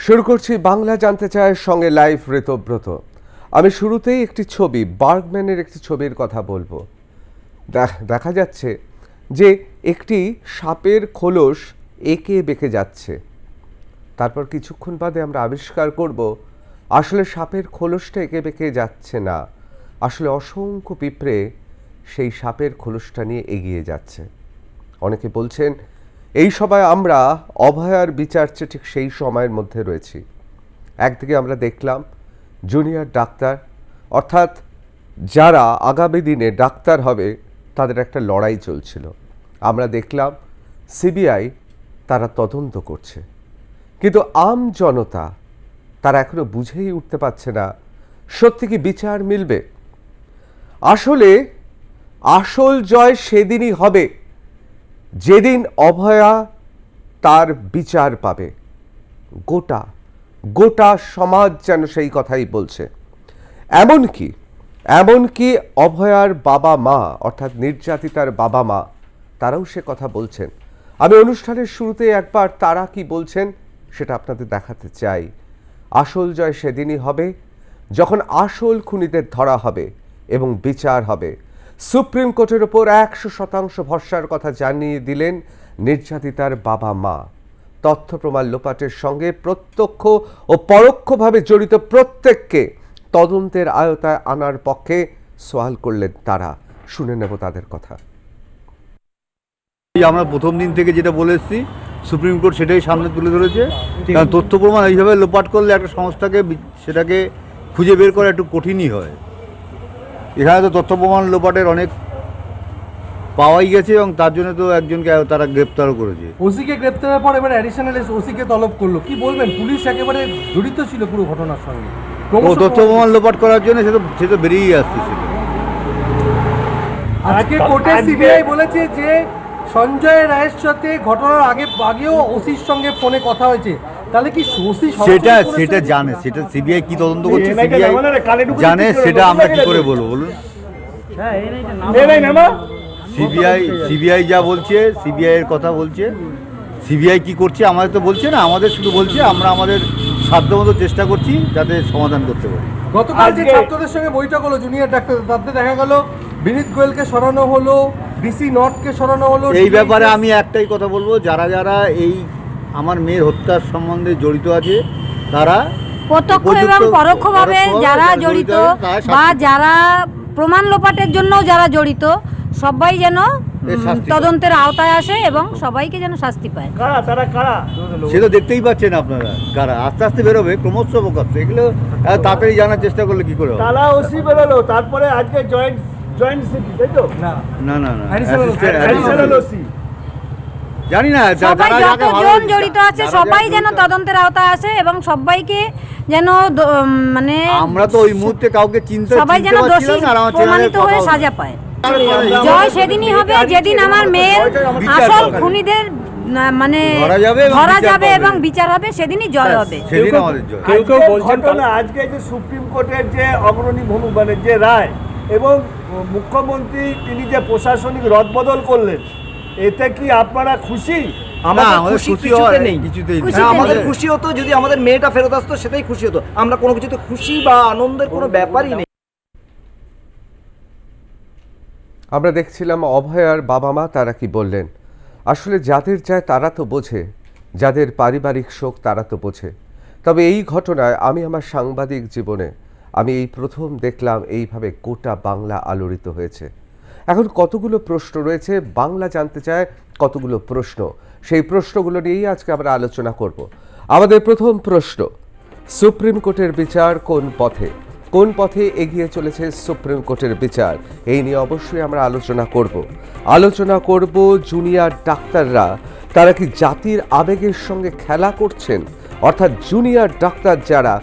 শুরু করছি বাংলা জানতে চায়ের সঙ্গে লাইভ ঋতব্রত। আমি শুরুতেই একটি ছবি, বার্গম্যানের একটি ছবির কথা বলবো। দেখা যাচ্ছে যে একটি সাপের খোলস এঁকে বেঁকে যাচ্ছে। তারপর কিছুক্ষণ বাদে আমরা আবিষ্কার করব আসলে সাপের খোলসটা এঁকে বেঁকে যাচ্ছে না, আসলে অসংখ্য পিঁপড়ে সেই সাপের খোলসটা নিয়ে এগিয়ে যাচ্ছে। অনেকে বলছেন এই সময় আমরা অভয়ার বিচার চেয়ে ঠিক সেই সময়ের মধ্যে রয়েছি। একদিকে আমরা দেখলাম জুনিয়র ডাক্তার, অর্থাৎ যারা আগামী দিনে ডাক্তার হবে তাদের একটা লড়াই চলছিল। আমরা দেখলাম সিবিআই তারা তদন্ত করছে, কিন্তু আম জনতা তারা এখনো বুঝেই উঠতে পারছে না সত্যি কি বিচার মিলবে। আসলে আসল জয় সেদিনই হবে যেদিন অভয়া তার বিচার পাবে। গোটা সমাজ যেন সেই কথাই বলছে। এমনকি অভয়ার বাবা মা, অর্থাৎ নির্যাতিতার বাবা মা, তারাও সে কথা বলছেন। আমি অনুষ্ঠানের শুরুতে একবার তারা কি বলছেন সেটা আপনাদের দেখাতে চাই। আসল জয় সেদিনই হবে যখন আসল খুনিদের ধরা হবে এবং বিচার হবে। সুপ্রিম কোর্টের ওপর 100% ভরসার কথা জানিয়ে দিলেন নির্যাতিতার বাবা মা। তথ্য প্রমাণ লোপাটের সঙ্গে প্রত্যক্ষ ও পরোক্ষভাবে জড়িত প্রত্যেককে তদন্তের আওতায় আনার পক্ষে সওয়াল করলেন তারা। শুনে নেব তাদের কথা। আমরা প্রথম দিন থেকে যেটা বলেছি সুপ্রিম কোর্ট সেটাই সামনে তুলে ধরেছে। কারণ তথ্য প্রমাণ এইভাবে লোপাট করলে একটা সংস্থাকে সেটাকে খুঁজে বের করা একটু কঠিনই হয়। এখানে তো তথ্য প্রমাণ লোপাটের অনেক পাওয়াই গেছে এবং তার জন্য তো একজনকে তারা গ্রেপ্তারও করেছে। ওসিকে গ্রেপ্তারের পর এবার অ্যাডিশনাল ওসিকে তলব করলো। কি বলবেন, পুলিশ একেবারে জড়িত ছিল পুরো ঘটনার সঙ্গে। ও তথ্য প্রমাণ লোপাট করার জন্য সে তো বেরিয়েই আসছে। আজকে কোর্টে সিবিআই বলেছে যে সঞ্জয় রায়ের সাথে ঘটনার আগেও ওসির সঙ্গে ফোনে কথা হয়েছে। তাহলে কি ওসি সেটা জানে? সেটা সিবিআই কি তদন্ত করছে সিবিআই জানে, সেটা আমরা কি করে বলবো বলুন? সিবিআই যা বলছে, সিবিআই এর কথা বলছে। সিবিআই কি করছে আমাদের তো বলছে না, আমাদের শুধু বলছে আমরা আমাদের সাধ্যমতো চেষ্টা করছি যাতে সমাধান করতে পারি। গতকাল যে ছাত্রদের সঙ্গে বৈঠক হলো জুনিয়র ডাক্তার, তাতে দেখা গেল বিনীত গোয়েলকে সরানো হলো, ডিসি নর্থকে সরানো হলো। এই ব্যাপারে আমি একটাই কথা বলবো, যারা এই আমার মেয়ের হত্যার সম্বন্ধে জড়িত আছে তারা প্রত্যক্ষ এবং পরোক্ষভাবে যারা জড়িত বা যারা প্রমাণ লোপাটের জন্য যারা জড়িত সবাই যেন তদন্তের আওতায় আসে এবং সবাইকে যেন শাস্তি পায়। সে তো দেখতেই পাচ্ছেন আপনারা, কারা আস্তে আস্তে বেরোবে ক্রমশ প্রকাশ। এগুলো তাড়াতাড়ি জানার চেষ্টা করলে কি করে? তারা ওসি বেরোলো, তারপরে আজকে জয়েন্ট সিপি, তাই তো? না অ্যাডিশনাল ওসি জানি না। সবাই যতজন জড়িত আছে সবাই যেন তদন্তের আওতায় আসে এবং সবাইকে যেন মানে আমরা তো ওই মুহূর্তে কাউকে চিনতে সবাই যেন দোষী প্রমাণিত হয়ে সাজা পায়। জয় সেদিনই হবে যেদিন আমার মেয়ের আসল খুনিদের মানে ধরা যাবে এবং বিচার হবে, সেদিনই জয় হবে। আজকে যে সুপ্রিম কোর্টের যে অগ্রণী মানে যে রায় এবং মুখ্যমন্ত্রী তিনি যে প্রশাসনিক রদবদল করলেন, এতে কি আপনারা খুশি? আমাদের খুশি হতো যদি আমাদের মেয়েটা ফেরত আসতো, সেটাই খুশি হতো। আমরা কোনো কিছুতে খুশি বা আনন্দের কোনো ব্যাপারই নেই। আমরা দেখছিলাম অভয়ার বাবা মা তারা কি বললেন। আসলে যাদের চায় তারা তো বোঝে, যাদের পারিবারিক শোক তারা তো বোঝে। তবে এই ঘটনায় আমি আমার সাংবাদিক জীবনে আমি এই প্রথম দেখলাম এইভাবে গোটা বাংলা আলোড়িত হয়েছে। এখন কতগুলো প্রশ্ন রয়েছে, বাংলা জানতে চায় কতগুলো প্রশ্ন, সেই প্রশ্নগুলো নিয়েই আজকে আমরা আলোচনা করব। আমাদের প্রথম প্রশ্ন, সুপ্রিম কোর্টের বিচার কোন পথে এগিয়ে চলেছে সুপ্রিম কোর্টের বিচার, এই নিয়ে অবশ্যই আমরা আলোচনা করব। জুনিয়র ডাক্তাররা তারা কি জাতির আবেগের সঙ্গে খেলা করছেন? অর্থাৎ জুনিয়র ডাক্তার যারা,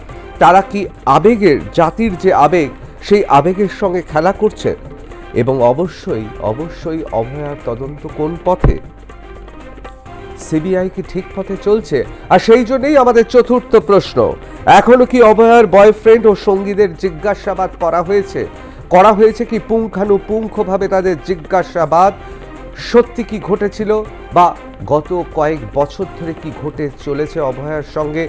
তারা কি আবেগের, জাতির যে আবেগ, সেই আবেগের সঙ্গে খেলা করছে? এবং অবশ্যই অভয়ার তদন্ত কোন পথে? সিবিআই কি ঠিক পথে চলছে? আর সেই জন্যই আমাদের চতুর্থ প্রশ্ন, এখনো কি অভয়ার বয়ফ্রেন্ড ও সঙ্গীদের জিজ্ঞাসাবাদ করা হয়েছে কি পুঙ্খানুপুঙ্খভাবে তাদের জিজ্ঞাসাবাদ? সত্যি কি ঘটেছিল বা গত কয়েক বছর ধরে কি ঘটে চলেছে অভয়ার সঙ্গে,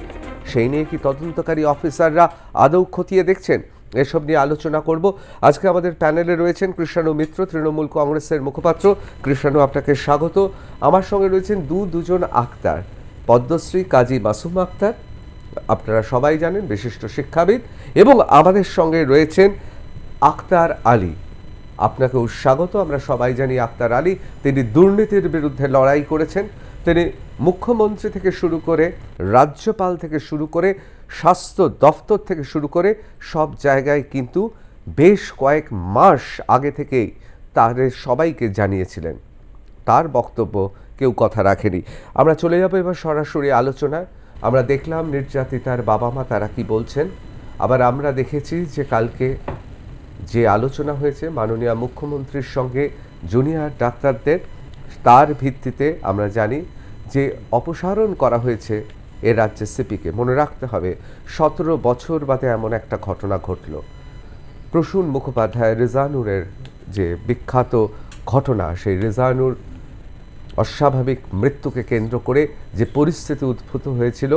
সেই নিয়ে কি তদন্তকারী অফিসাররা আদৌ খতিয়ে দেখছেন? এসব নিয়ে আলোচনা করব। আজকে আমাদের প্যানেলে রয়েছেন কৃষ্ণানু মিত্র, তৃণমূল কংগ্রেসের মুখপাত্র। কৃষ্ণানু, আপনাকে স্বাগত। আমার সঙ্গে রয়েছেন দুজন আক্তার, পদ্মশ্রী কাজী মাসুম আক্তার, আপনারা সবাই জানেন, বিশিষ্ট শিক্ষাবিদ, এবং আমাদের সঙ্গে রয়েছেন আক্তার আলী। আপনাকেও স্বাগত। আমরা সবাই জানি আক্তার আলী, তিনি দুর্নীতির বিরুদ্ধে লড়াই করেছেন। তিনি মুখ্যমন্ত্রী থেকে শুরু করে, রাজ্যপাল থেকে শুরু করে, স্বাস্থ্য দফতর থেকে শুরু করে সব জায়গায় কিন্তু বেশ কয়েক মাস আগে থেকেই তাদের সবাইকে জানিয়েছিলেন। তার বক্তব্য কেউ কথা রাখেনি। আমরা চলে যাব এবার সরাসরি আলোচনায়। আমরা দেখলাম নির্যাতিতার বাবা মা তারা কি বলছেন, আবার আমরা দেখেছি যে কালকে যে আলোচনা হয়েছে মাননীয় মুখ্যমন্ত্রীর সঙ্গে জুনিয়র ডাক্তারদের, তার ভিত্তিতে আমরা জানি যে অপসারণ করা হয়েছে এ রাজ্যের সিপিকে। মনে রাখতে হবে 17 বছর বাদে এমন একটা ঘটনা ঘটল। প্রসূন মুখোপাধ্যায় রেজানুরের যে বিখ্যাত ঘটনা, সেই রেজানুর অস্বাভাবিক মৃত্যুকে কেন্দ্র করে যে পরিস্থিতি উদ্ভূত হয়েছিল,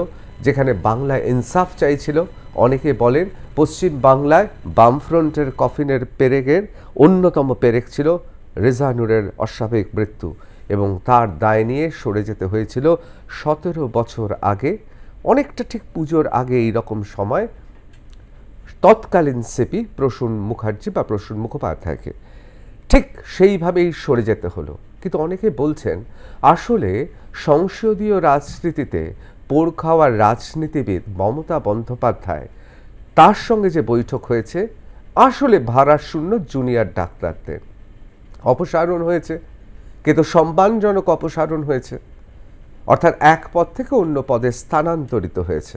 যেখানে বাংলা ইনসাফ চাইছিল। অনেকে বলেন পশ্চিম বাংলায় বামফ্রন্টের কফিনের পেরেকের অন্যতম পেরেক ছিল রেজানুরের অস্বাভাবিক মৃত্যু, এবং তার দায় নিয়ে সরে যেতে হয়েছিল 17 বছর আগে, অনেকটা ঠিক পুজোর আগে এইরকম সময় তৎকালীন সিপি প্রসূন মুখার্জি বা প্রসূন মুখোপাধ্যায়কে ঠিক সেইভাবেই সরে যেতে হলো। কিন্তু অনেকে বলছেন আসলে সংসদীয় রাজনীতিতে পোড় খাওয়ার রাজনীতিবিদ মমতা বন্দ্যোপাধ্যায়, তার সঙ্গে যে বৈঠক হয়েছে, আসলে ভাড়াশূন্য জুনিয়র ডাক্তারদের অপসারণ হয়েছে, কিন্তু সম্মানজনক অপসারণ হয়েছে, অর্থাৎ এক পদ থেকে অন্য পদে স্থানান্তরিত হয়েছে।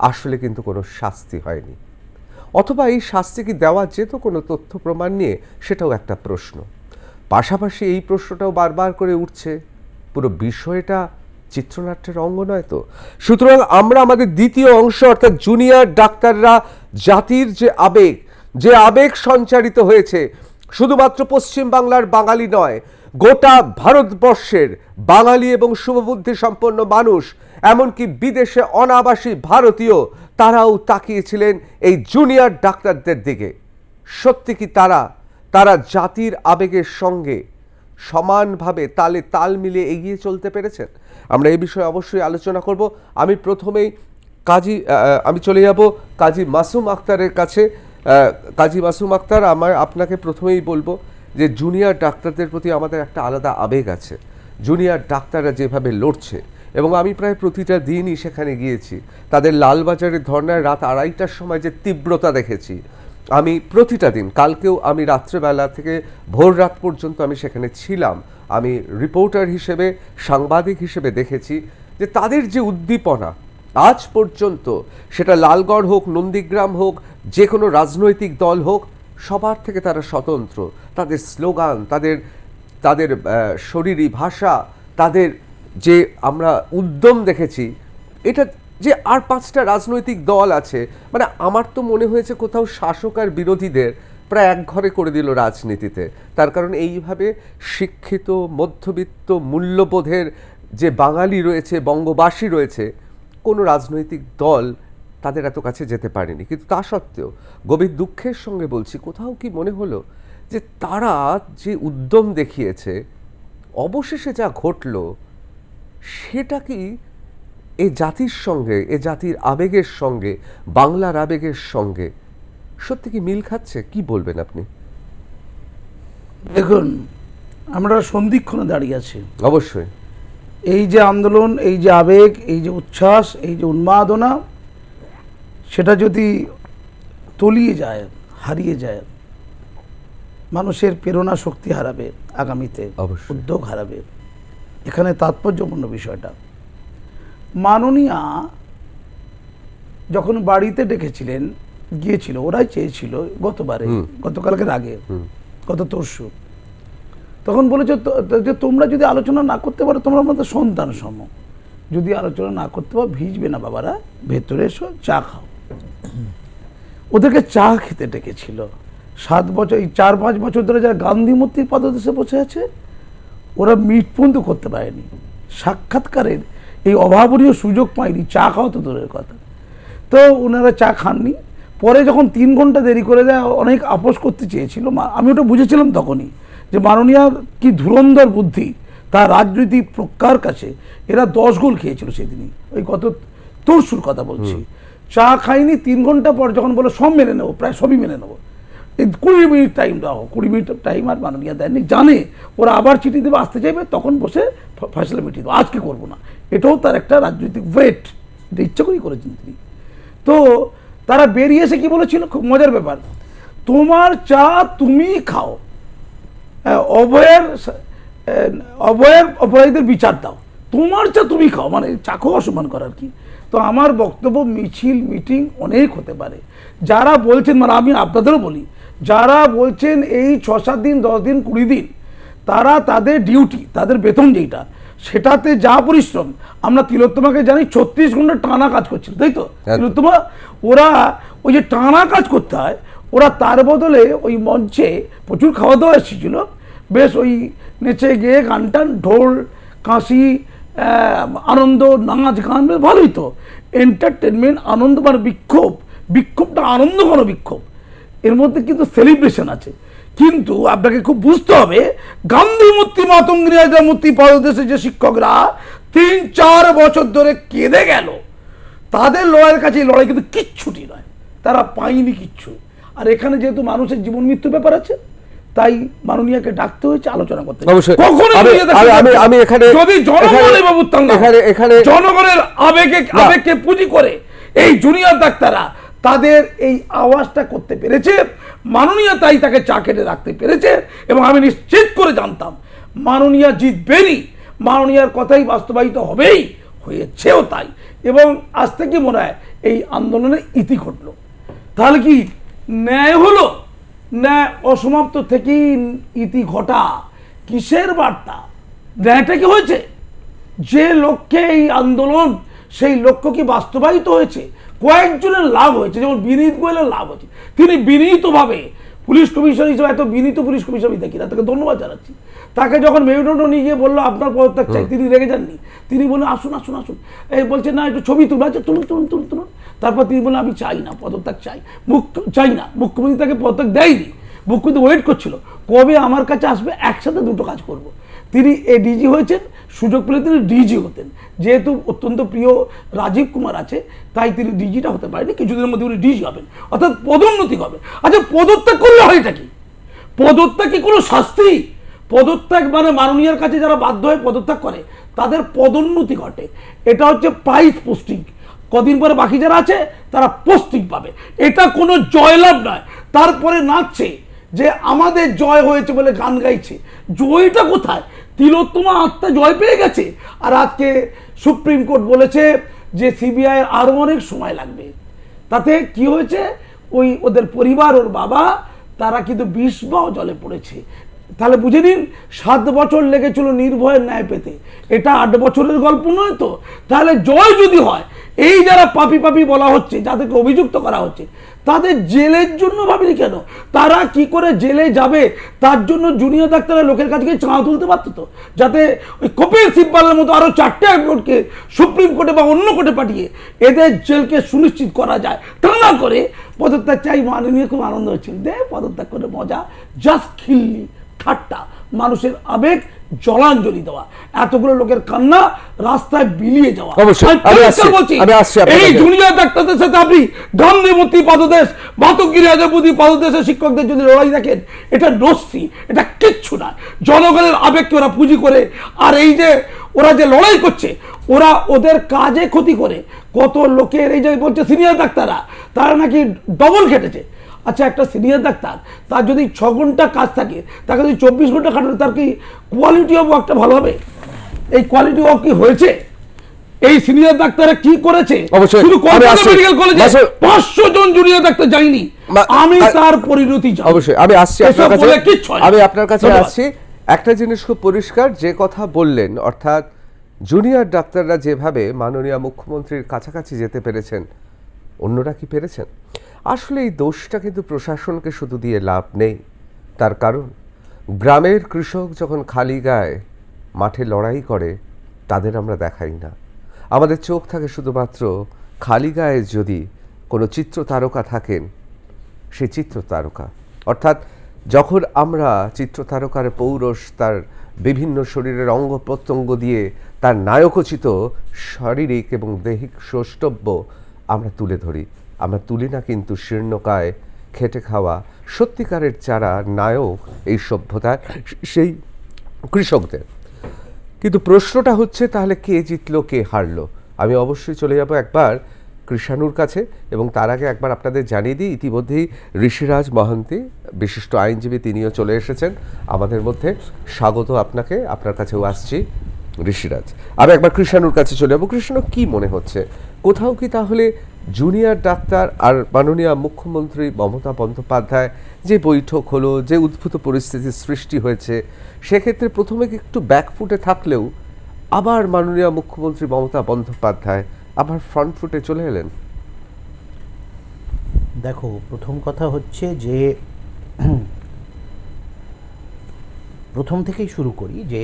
আসলে কিন্তু কোনো শাস্তি হয়নি, অথবা এই শাস্তি কি দেওয়া যেত কোনো তথ্য প্রমাণ নিয়ে, সেটাও একটা প্রশ্ন। পাশাপাশি এই প্রশ্নটাও বারবার করে উঠছে, পুরো বিষয়টা চিত্রনাট্যের অঙ্গ নয় তো? সুতরাং আমরা আমাদের দ্বিতীয় অংশ, অর্থাৎ জুনিয়র ডাক্তাররা জাতির যে আবেগ সঞ্চারিত হয়েছে, শুধুমাত্র পশ্চিম বাংলার বাঙালি নয়, গোটা ভারতবর্ষের বাঙালি এবং শুভবুদ্ধি সম্পন্ন মানুষ, এমনকি বিদেশে অনাবাসী ভারতীয়, তারাও তাকিয়েছিলেন এই জুনিয়র ডাক্তারদের দিকে। সত্যি কি তারা জাতির আবেগের সঙ্গে সমানভাবে তালে তাল মিলিয়ে এগিয়ে চলতে পেরেছেন? আমরা এই বিষয়ে অবশ্যই আলোচনা করব। আমি চলে যাব কাজী মাসুম আক্তারের কাছে। কাজী মাসুম আক্তার, আপনাকে প্রথমেই বলবো যে জুনিয়র ডাক্তারদের প্রতি আমাদের একটা আলাদা আবেগ আছে। জুনিয়র ডাক্তাররা যেভাবে লড়ছে, এবং আমি প্রায় প্রতিটা দিনই সেখানে গিয়েছি, তাদের লালবাজারের ধর্নায় রাত 2:30টার সময় যে তীব্রতা দেখেছি, আমি প্রতিটা দিন, কালকেও আমি রাত্রেবেলা থেকে ভোর রাত পর্যন্ত আমি সেখানে ছিলাম, আমি রিপোর্টার হিসেবে, সাংবাদিক হিসেবে দেখেছি যে তাদের যে উদ্দীপনা আজ পর্যন্ত, সেটা লালগড় হোক, নন্দীগ্রাম হোক, যে কোনো রাজনৈতিক দল হোক, সবার থেকে তারা স্বতন্ত্র। তাদের স্লোগান, তাদের শরীরী ভাষা, তাদের যে আমরা উদ্যম দেখেছি, এটা যে আর 5টা রাজনৈতিক দল আছে, মানে আমার তো মনে হয়েছে কোথাও শাসক আর বিরোধীদের প্রায় এক ঘরে করে দিল রাজনীতিতে। তার কারণ এইভাবে শিক্ষিত, মধ্যবিত্ত, মূল্যবোধের যে বাঙালি রয়েছে, বঙ্গবাসী রয়েছে, কোনো রাজনৈতিক দল তাদের এত কাছে যেতে পারেনি। কিন্তু তা সত্ত্বেও গভীর দুঃখের সঙ্গে বলছি, কোথাও কি মনে হলো যে তারা যে উদ্যম দেখিয়েছে, অবশেষে যা ঘটল সেটা কি এই জাতির সঙ্গে, এ জাতির আবেগের সঙ্গে, বাংলার আবেগের সঙ্গে সত্যি কি মিল খাচ্ছে? কি বলবেন আপনি? দেখুন, আমরা সন্ধিক্ষণে দাঁড়িয়ে আছি। অবশ্যই এই যে আন্দোলন, এই যে আবেগ, এই যে উচ্ছ্বাস, এই যে উন্মাদনা, সেটা যদি তলিয়ে যায়, হারিয়ে যায়, মানুষের প্রেরণা শক্তি হারাবে, আগামীতে উদ্যোগ হারাবে। এখানে তাৎপর্যপূর্ণ বিষয়টা, মাননীয়া যখন বাড়িতে ডেকেছিলেন, গিয়েছিল, ওরাই চেয়েছিল গতকালকের আগে, গত তরশু, তখন বলেছে যে তোমরা যদি আলোচনা না করতে পারো, তোমরা আমাদের সন্তান সম, যদি আলোচনা না করতে পারো, ভিজবে না বাবারা, ভেতরে এসো, চা খাও। ওদেরকে চা খেতে ডেকেছিল। 7 বছর, এই 4-5 বছর ধরে যারা গান্ধী মূর্তির পাদদেশে বসে আছে, ওরা মিট পর্যন্ত করতে পারেনি, সাক্ষাৎকারের এই অভাবনীয় সুযোগ পায়নি, চা খাওয়া তো দূরের কথা। তো ওনারা চা খাননি। পরে যখন 3 ঘন্টা দেরি করে দেয়, অনেক আপোষ করতে চেয়েছিল, আমি ওটা বুঝেছিলাম তখনই যে মাননীয়ার কি ধুরন্ধর বুদ্ধি, তার রাজনৈতিক প্রজ্ঞার কাছে এরা 10 গোল খেয়েছিল সেদিনই। ওই গত তরশুর কথা বলছি, চা খাইনি। 3 ঘন্টা পর যখন বলে সব মেনে নেবো, প্রায় সবই মেনে নেবো, এই 20 মিনিট টাইম দাও, 20 মিনিট টাইম আর মাননীয়া দেননি, জানে ওরা আবার চিঠি দেবে, আসতে চাইবে, তখন বসে ফয়সলা মিটিয়ে দেবো, আজকে করবো না। এটাও তার একটা রাজনৈতিক ওয়েট, এটা ইচ্ছা করেই করেছেন তিনি। তো তারা বেরিয়ে এসে কি বলেছিল, খুব মজার ব্যাপার, তোমার চা তুমি খাও, অভয়ের অপরাধীদের বিচার দাও, তোমার চা তুমি খাও, মানে চাকেও অসম্মান করার কি। তো আমার বক্তব্য, মিছিল মিটিং অনেক হতে পারে। যারা বলছেন, মানে আমি আপনাদেরও বলি, যারা বলছেন এই 6-7 দিন 10 দিন 20 দিন তারা তাদের ডিউটি, তাদের বেতন যেটা, সেটাতে যা পরিশ্রম, আমরা তিলোত্তমাকে জানি 36 ঘন্টা টানা কাজ করছিল, তাই তো তিলোত্তমা? ওরা ওই যে টানা কাজ করতে হয়, ওরা তার বদলে ওই মঞ্চে প্রচুর খাওয়া দাওয়া এসেছিল, বেশ ওই নেচে গিয়ে গান টান, ঢোল কাশি, আনন্দ, নাচ গান, বেশ ভালোই তো এন্টারটেনমেন্ট, আনন্দ, মানে বিক্ষোভটা আনন্দ ঘন বিক্ষোভ, এর মধ্যে কিন্তু সেলিব্রেশন আছে। কিন্তু আপনাকে খুব বুঝতে হবে, গান্ধী মূর্তি, মাতঙ্গিনী মূর্তি পাদদেশে যে শিক্ষকরা 3-4 বছর ধরে কেঁদে গেল, তাদের লড়াইয়ের কাছে এই লড়াই কিন্তু কিচ্ছুটি নয়, তারা পায়নি কিচ্ছু। আর এখানে যেহেতু মানুষের জীবন মৃত্যু ব্যাপার আছে, তাই মাননীয়াকে ডাকতে হয়েছে, আলোচনা করতে। জনগণের আবেগকে পুঁজি করে এই জুনিয়র ডাক্তাররা তাদের এই আওয়াজটা করতে পেরেছে, মাননীয়া তাই তাকে চা কেটে রাখতে পেরেছে। এবং আমি নিশ্চিত করে জানতাম মাননীয়া জিতবেনই, মাননীয়ার কথাই বাস্তবায়িত হবেই, হয়েছেও তাই। এবং আজ থেকে মনে হয় এই আন্দোলনের ইতি ঘটল। তাহলে কি ন্যায় হলো? ন্যায় অসমাপ্ত থেকেই ইতি ঘটা। কিসের বার্তা? ন্যায়টা কি হয়েছে? যে লক্ষ্যে এই আন্দোলন, সেই লক্ষ্য কি বাস্তবায়িত হয়েছে? কয়েকজনের লাভ হয়েছে, যেমন বিনীত গোয়েলের লাভ হয়েছে। তিনি বিনীতভাবে পুলিশ কমিশনার হিসেবে, এত বিনীত পুলিশ কমিশনার দেখি না, তাকে ধন্যবাদ জানাচ্ছি। তাকে যখন মেরুদণ্ড নিয়ে গিয়ে বললো আপনার পদত্যাগ চাই, তিনি রেগে যাননি, তিনি বললেন আসুন আসুন আসুন, এই বলছে না একটু ছবি তুলুন, আচ্ছা তুলুন তুলুন তুলুন তুলুন। তারপর তিনি বললেন আমি চাই না পদত্যাগ, চাই না। মুখ্যমন্ত্রী তাকে পদত্যাগ দেয়নি, মুখ্যমন্ত্রী ওয়েট করছিল কবে আমার কাছে আসবে, একসাথে দুটো কাজ করব। তিনি এডিজি হয়েছেন, সুযোগ পেলে তিনি ডিজি হতেন, যেহেতু অত্যন্ত প্রিয় রাজীব কুমার আছে তাই তিনি ডিজিটা হতে পারেনি, কিছুদিনের মধ্যে উনি ডিজি হবেন, অর্থাৎ পদোন্নতি হবে। আচ্ছা পদত্যাগ করলে হয়টা কি? পদত্যাগ কি কোনো শাস্তি? পদত্যাগ মানে মাননীয়ার কাছে যারা বাধ্য হয়ে পদত্যাগ করে তাদের পদোন্নতি ঘটে, এটা হচ্ছে প্রাইস পোস্টিং। কদিন পরে বাকি যারা আছে তারা পোস্টিং পাবে, এটা কোনো জয়লাভ নয়। তারপরে নাচছে যে আমাদের জয় হয়েছে বলে গান গাইছে, জয়টা কোথায়? তিলোত্তমা আত্মা জয় পেয়ে গেছে। আর আজকে সুপ্রিম কোর্ট বলেছে যে সিবিআই আরো অনেক সময় লাগবে। তাতে কি হয়েছে? ওই ওদের পরিবার, ওর বাবা, তারা কিন্তু 20 বাও জলে পড়েছে। তাহলে বুঝে নিন 7 বছর লেগেছিল নির্ভয়ের ন্যায় পেতে, এটা 8 বছরের গল্প নয় তো। তাহলে জয় যদি হয়, এই যারা পাপি পাপি বলা হচ্ছে, যাদেরকে অভিযুক্ত করা হচ্ছে, তাদের জেলের জন্য ভাবিনি কেন? তারা কি করে জেলে যাবে তার জন্য জুনিয়র ডাক্তাররা লোকের কাছে গিয়ে চাঁদা তুলতে পারত তো, যাতে ওই কপিল সিব্বালের মতো আরো 4টে হাইকোর্টকে সুপ্রিম কোর্টে বা অন্য কোর্টে পাঠিয়ে এদের জেলকে সুনিশ্চিত করা যায়। তা না করে পদত্যাগ চাই, মাননীয় খুব আনন্দ হচ্ছিল, দে পদত্যাগ করে মজা, জাস্ট খিল্লি ঠাট্টা, মানুষের আবেগ জলাঞ্জলি দেওয়া, এতগুলো লোকের কান্না রাস্তায় বিলিয়ে যাওয়া। এই জুনিয়র ডাক্তারদের সাথে আপনি গান্ধী মূর্তি পাদদেশ, মাতঙ্গিনী আজাপুতি পাদদেশের শিক্ষকদের যদি লড়াই দেখেন, এটা নস্যি, এটা কিচ্ছু না। জনগণের আবেগকে ওরা পুঁজি করে, আর এই যে ওরা যে লড়াই করছে, ওরা ওদের কাজে ক্ষতি করে। কত লোকের এই যে বলছে সিনিয়র ডাক্তাররা, তারা নাকি ডবল খেটেছে। আচ্ছা একটা সিনিয়র ডাক্তার, তার যদি 6 ঘন্টা কাজ থাকে, তাকে যদি 24 ঘন্টা খাটানো, তার কি কোয়ালিটি অফ ওয়ার্কটা ভালো হবে? এই কোয়ালিটি অফ কি হয়েছে? এই সিনিয়র ডাক্তাররা কি করেছে? শুধু কলকাতা মেডিকেল কলেজে 500 জন জুনিয়র ডাক্তার যায়নি, আমি তার পরিণতি জানি। অবশ্যই আমি আসছি আপনার কাছে আসছি। একটা জিনিস খুব পরিষ্কার, যে কথা বললেন, অর্থাৎ জুনিয়র ডাক্তাররা যেভাবে মাননীয় মুখ্যমন্ত্রীর কাছাকাছি যেতে পেরেছেন, অন্যরা কি পেরেছেন? আসলে এই দোষটা কিন্তু প্রশাসনকে শুধু দিয়ে লাভ নেই। তার কারণ গ্রামের কৃষক যখন খালি গায়ে মাঠে লড়াই করে, তাদের আমরা দেখাই না। আমাদের চোখ থাকে শুধুমাত্র খালি গায়ে যদি কোনো চিত্র তারকা থাকেন, সেই চিত্র তারকা অর্থাৎ যখন আমরা চিত্র তারকার পৌরষ তার বিভিন্ন শরীরের অঙ্গ প্রত্যঙ্গ দিয়ে তার নায়কোচিত শারীরিক এবং দৈহিক সৌষ্ঠব্য আমরা তুলে ধরি, আমরা তুলি না কিন্তু শীর্ণকায় খেটে খাওয়া সত্যিকারের যারা নায়ক এই সভ্যতার, সেই কৃষকদের। কিন্তু প্রশ্নটা হচ্ছে তাহলে কে জিতলো কে হারলো? আমি অবশ্যই চলে যাব একবার কৃষাণুর কাছে, এবং তার আগে একবার আপনাদের জানিয়ে দিই ইতিমধ্যেই ঋষিরাজ মহান্তি বিশিষ্ট আইনজীবী তিনিও চলে এসেছেন আমাদের মধ্যে। স্বাগত আপনাকে, আপনার কাছেও আসছি ঋষিরাজ। আমি একবার কৃষাণুর কাছে চলে যাবো। কৃষাণু, কি মনে হচ্ছে কোথাও কি তাহলে জুনিয়র ডাক্তার আর মাননীয় মুখ্যমন্ত্রী মমতা বন্দ্যোপাধ্যায় যে বৈঠক হলো, যে উদ্ভূত পরিস্থিতির সৃষ্টি হয়েছে, সেক্ষেত্রে প্রথমে একটু ব্যাকফুটে থাকলেও আবার মাননীয় মুখ্যমন্ত্রী মমতা বন্দ্যোপাধ্যায় আবার ফ্রন্ট ফুটে চলে এলেন? দেখো, প্রথম কথা হচ্ছে যে প্রথম থেকেই শুরু করি যে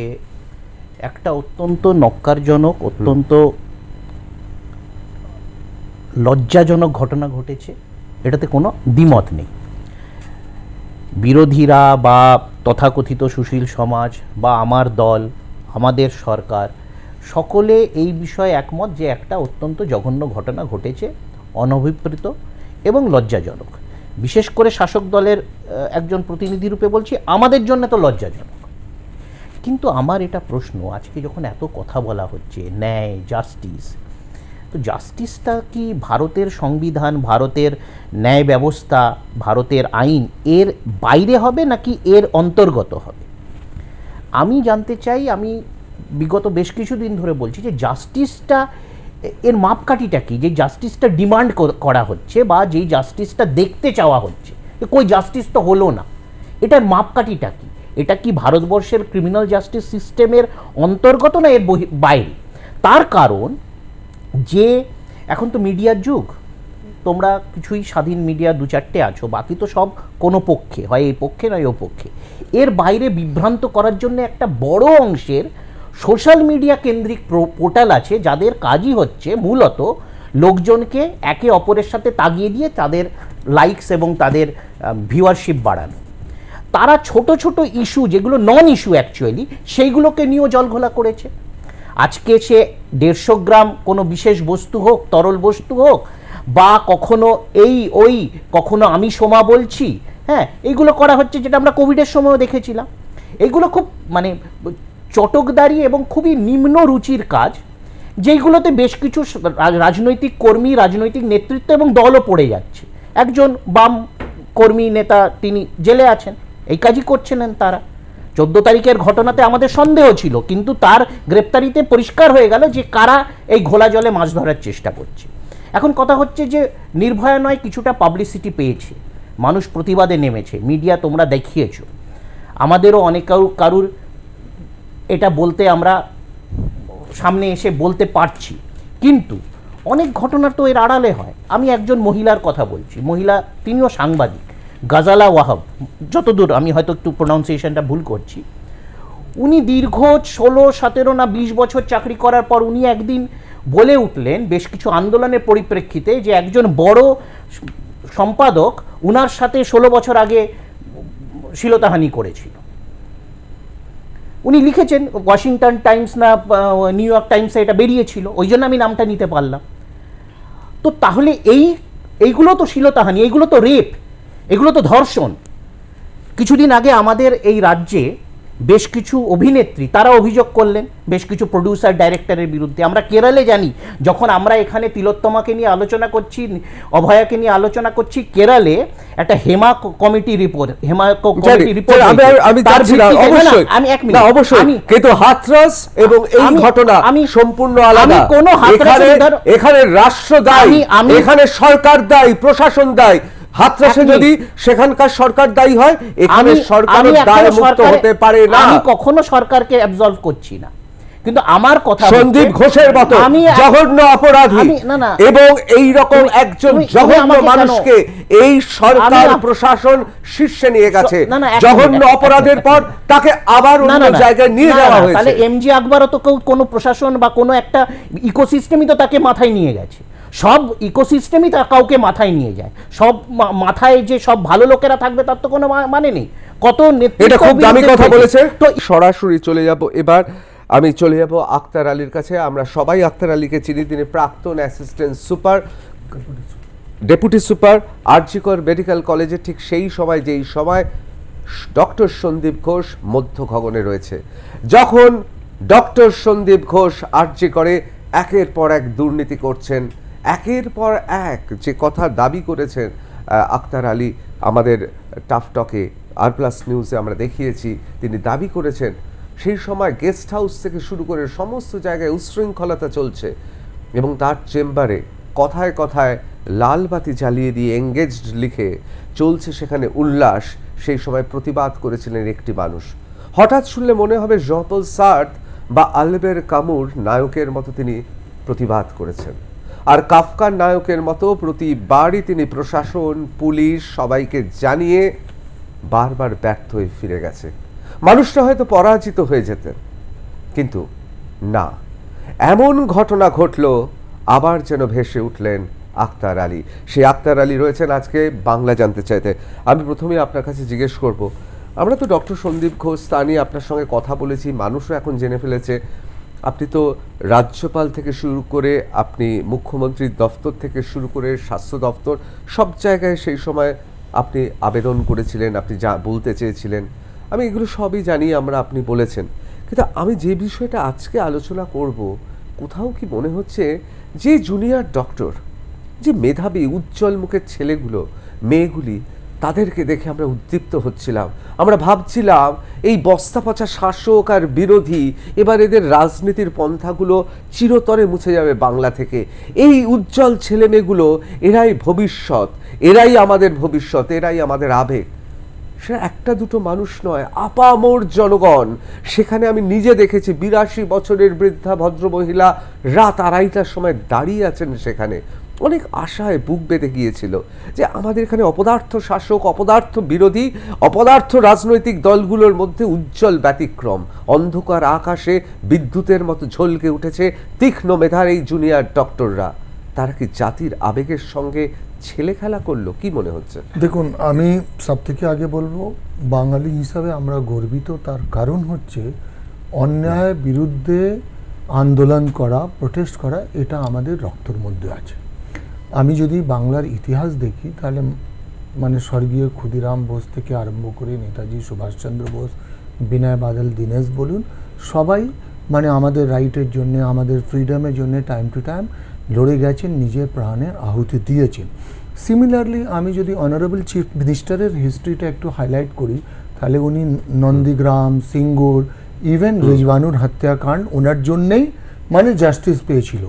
একটা অত্যন্ত নক্কারজনক, অত্যন্ত লজ্জাজনক ঘটনা ঘটেছে, এটাতে কোনো দ্বিমত নেই। বিরোধীরা বা তথাকথিত সুশীল সমাজ বা আমার দল, আমাদের সরকার, সকলে এই বিষয়ে একমত যে একটা অত্যন্ত জঘন্য ঘটনা ঘটেছে, অনভিপ্রেত এবং লজ্জাজনক। বিশেষ করে শাসক দলের একজন প্রতিনিধি রূপে বলছি, আমাদের জন্য তো লজ্জাজনক। কিন্তু আমার এটা প্রশ্ন, আজকে যখন এত কথা বলা হচ্ছে ন্যায়, জাস্টিস, তো জাস্টিসটা কি ভারতের সংবিধান, ভারতের ন্যায় ব্যবস্থা, ভারতের আইন এর বাইরে হবে নাকি এর অন্তর্গত হবে? আমি জানতে চাই। আমি বিগত বেশ কিছুদিন ধরে বলছি যে জাস্টিসটা এর মাপকাঠিটা কি, যে জাস্টিসটা ডিমান্ড করা হচ্ছে বা যেই জাস্টিসটা দেখতে চাওয়া হচ্ছে, কই জাস্টিস তো হলো না, এটার মাপকাঠিটা কি? এটা কি ভারতবর্ষের ক্রিমিনাল জাস্টিস সিস্টেমের অন্তর্গত না এর বাইরে? তার কারণ যে এখন তো মিডিয়ার যুগ, তোমরা কিছুই স্বাধীন মিডিয়া দু চারটে আছো, বাকি তো সব কোনো পক্ষে, হয় এই পক্ষে নয় ও পক্ষে। এর বাইরে বিভ্রান্ত করার জন্য একটা বড় অংশের সোশ্যাল মিডিয়া কেন্দ্রিক পোর্টাল আছে, যাদের কাজই হচ্ছে মূলত লোকজনকে একে অপরের সাথে তাগিয়ে দিয়ে তাদের লাইকস এবং তাদের ভিউয়ারশিপ বাড়ানো। তারা ছোট ছোট ইস্যু, যেগুলো নন ইস্যু অ্যাকচুয়ালি, সেইগুলোকে নিয়েও জলঘোলা করেছে। আজকে সে 150 গ্রাম কোনো বিশেষ বস্তু হোক, তরল বস্তু হোক, বা কখনো কখনো আমি সোমা বলছি, হ্যাঁ, এইগুলো করা হচ্ছে, যেটা আমরা কোভিডের সময়ও দেখেছিলাম। এইগুলো খুব মানে চটকদারি এবং খুবই নিম্ন রুচির কাজ, যেইগুলোতে বেশ কিছু রাজনৈতিক কর্মী, রাজনৈতিক নেতৃত্ব এবং দলও পড়ে যাচ্ছে। একজন বাম কর্মী নেতা তিনি জেলে আছেন, এই কাজই করছিলেন তারা। 14 তারিখের ঘটনাতে আমাদের সন্দেহ ছিল, কিন্তু তার গ্রেপ্তারিতে পরিষ্কার হয়ে গেল যে কারা এই ঘোলা জলে মাছ ধরার চেষ্টা করছে। এখন কথা হচ্ছে যে নির্ভয়া নয় কিছুটা পাবলিসিটি পেয়েছে, মানুষ প্রতিবাদে নেমেছে, মিডিয়া তোমরা দেখিয়েছ, আমাদেরও অনেক কারুর এটা বলতে আমরা সামনে এসে বলতে পারছি, কিন্তু অনেক ঘটনা তো এর আড়ালে হয়। আমি একজন মহিলার কথা বলছি, মহিলা, তিনিও সাংবাদিক, গাজালা ওয়াহাব, যতদূর আমি হয়তো একটু প্রোনাউন্সিয়েশনটা ভুল করছি। উনি দীর্ঘ 16, 17 না 20 বছর চাকরি করার পর উনি একদিন বলে উঠলেন বেশ কিছু আন্দোলনের পরিপ্রেক্ষিতে যে একজন বড় সম্পাদক উনার সাথে 16 বছর আগে শ্লীলতাহানি করেছিল। উনি লিখেছেন, ওয়াশিংটন টাইমস না নিউ ইয়র্ক টাইমসে এটা বেরিয়েছিল, ওই জন্য আমি নামটা নিতে পারলাম। তো তাহলে এইগুলো তো শ্লীলতাহানি, এইগুলো তো রেপ, এগুলো তো ধর্ষণ। কিছুদিন আগে আমাদের এই রাজ্যে বেশ কিছু অভিনেত্রী তারা অভিযোগ করলেন বেশ কিছু প্রডিউসার ডাইরেক্টরের বিরুদ্ধে। আমরা কেরালে জানি, যখন আমরা এখানে তিলোত্তমাকে নিয়ে আলোচনা করছি, অভয়াকে নিয়ে আলোচনা করছি, কেরালে একটা হেমা কমিটি রিপোর্ট, আমি এক মিনিট, অবশ্যই, কিন্তু হাতরাস এবং এই ঘটনা আমি সম্পূর্ণ আলাদা। কোনো এখানে রাষ্ট্র দায়ী, এখানে সরকার দায়ী, প্রশাসন দায়ী। হাতরাসে যদি সেখানকার সরকার দায়ী হয়, এখানে সরকার দায় মুক্ত হতে পারে না। আমি কখনো সরকারকে অ্যাবসলভ করছি না, কিন্তু আমার কথা সন্দীপ ঘোষের মতো জঘন্য অপরাধী এবং এই রকম একজন জঘন্য মানুষকে এই সরকার প্রশাসন শীর্ষে নিয়ে গেছে। জঘন্য অপরাধের পর তাকে আবার অন্য জায়গায় নিয়ে যাওয়া হয়েছে। তাহলে এমজি আকবরও তো কোনো প্রশাসন বা কোনো একটা ইকোসিস্টেমই তো তাকে মাথায় নিয়ে গেছে। সব ইকোসিস্টেমই তা কাউকে মাথায় নিয়ে যায়, সব মাথায় যে সব ভালো লোকেরা থাকবে তার তো কোনো মানে নেই। কত এটা খুব দামি কথা বলেছে। তো সরাসরি চলে যাব, এবার আমি চলে যাব আক্তার আলীর কাছে। আমরা সবাই আক্তার আলীকে চিনি, তিনি প্রাক্তন অ্যাসিস্ট্যান্ট সুপার, ডেপুটি সুপার আরজি কর মেডিকেল কলেজে, ঠিক সেই সময় যেই সময় ডক্টর সন্দীপ ঘোষ মধ্য গগনে রয়েছে। যখন ডক্টর সন্দীপ ঘোষ আরজি করে একের পর এক দুর্নীতি করছেন, একের পর এক যে কথা দাবি করেছেন আক্তার আলী, আমাদের টাফ টকে আর+ নিউজে আমরা দেখিয়েছি, তিনি দাবি করেছেন সেই সময় গেস্ট হাউস থেকে শুরু করে সমস্ত জায়গায় উচ্ছৃঙ্খলতা চলছে এবং তার চেম্বারে কথায় কথায় লাল বাতি জ্বালিয়ে দিয়ে এঙ্গেজড লিখে চলছে সেখানে উল্লাস। সেই সময় প্রতিবাদ করেছিলেন একটি মানুষ। হঠাৎ শুনলে মনে হবে জঁ পল সার্ত্র বা আলবের কামুর নায়কের মতো তিনি প্রতিবাদ করেছেন, আর কাফকার নায়কের মতো প্রতিবারই তিনি প্রশাসন, পুলিশ সবাইকে জানিয়ে বারবার ব্যর্থ হয়ে ফিরে গেছে। মানুষটা হয়তো পরাজিত হয়ে যেতেন, কিন্তু না, এমন ঘটনা ঘটল আবার যেন ভেসে উঠলেন আক্তার আলী। সেই আক্তার আলী রয়েছেন আজকে বাংলা জানতে চাইতে। আমি প্রথমে আপনার কাছে জিজ্ঞেস করব, আমরা তো ডক্টর সন্দীপ ঘোষ তা নিয়ে আপনার সঙ্গে কথা বলেছি, মানুষও এখন জেনে ফেলেছে আপনি তো রাজ্যপাল থেকে শুরু করে, আপনি মুখ্যমন্ত্রীর দফতর থেকে শুরু করে স্বাস্থ্য দফতর, সব জায়গায় সেই সময় আপনি আবেদন করেছিলেন, আপনি যা বলতে চেয়েছিলেন আমি এগুলো সবই জানি, আমরা আপনি বলেছেন। কিন্তু আমি যে বিষয়টা আজকে আলোচনা করব, কোথাও কি মনে হচ্ছে যে জুনিয়র ডক্টর, যে মেধাবী উজ্জ্বল মুখের ছেলেগুলো, মেয়েগুলি, তাদেরকে দেখে আমরা উদ্দীপ্ত হচ্ছিলাম। আমরা ভাবছিলাম এই বস্তা পচা শাসক আর বিরোধী, এবার এদের রাজনীতির পন্থাগুলো চিরতরে মুছে যাবে বাংলা থেকে। এই উজ্জ্বল ছেলে মেয়েগুলো, এরাই ভবিষ্যৎ, এরাই আমাদের ভবিষ্যৎ, এরাই আমাদের আবেগ। সেটা একটা দুটো মানুষ নয়, আপামর জনগণ। সেখানে আমি নিজে দেখেছি 82 বছরের বৃদ্ধা ভদ্রমহিলা রাত 2:30টার সময় দাঁড়িয়ে আছেন সেখানে, অনেক আশায় বুক বেঁধে গিয়েছিল যে আমাদের এখানে অপদার্থ শাসক, অপদার্থ বিরোধী, অপদার্থ রাজনৈতিক দলগুলোর মধ্যে উজ্জ্বল ব্যতিক্রম। অন্ধকার আকাশে বিদ্যুতের মতো ঝলকে উঠেছে তীক্ষ্ণ মেধার এই জুনিয়র ডক্টররা। তারা কি জাতির আবেগের সঙ্গে ছেলে খেলা করলো? কি মনে হচ্ছে? দেখুন, আমি সব থেকে আগে বলবো, বাঙালি হিসাবে আমরা গর্বিত। তার কারণ হচ্ছে অন্যায়ের বিরুদ্ধে আন্দোলন করা, প্রোটেস্ট করা, এটা আমাদের রক্তের মধ্যে আছে। আমি যদি বাংলার ইতিহাস দেখি তাহলে মানে স্বর্গীয় ক্ষুদিরাম বোস থেকে আরম্ভ করে নেতাজি সুভাষচন্দ্র বোস, বিনয় বাদল দীনেশ বলুন, সবাই মানে আমাদের রাইটের জন্য, আমাদের ফ্রিডমের জন্য টাইম টু টাইম লড়ে গেছেন, নিজের প্রাণের আহুতি দিয়েছেন। সিমিলারলি আমি যদি অনারেবল চিফ মিনিস্টারের হিস্ট্রিটা একটু হাইলাইট করি, তাহলে উনি নন্দীগ্রাম, সিঙ্গুর, ইভেন রিজওয়ানুর হত্যাকাণ্ড ওনার জন্যেই মানে জাস্টিস পেয়েছিল।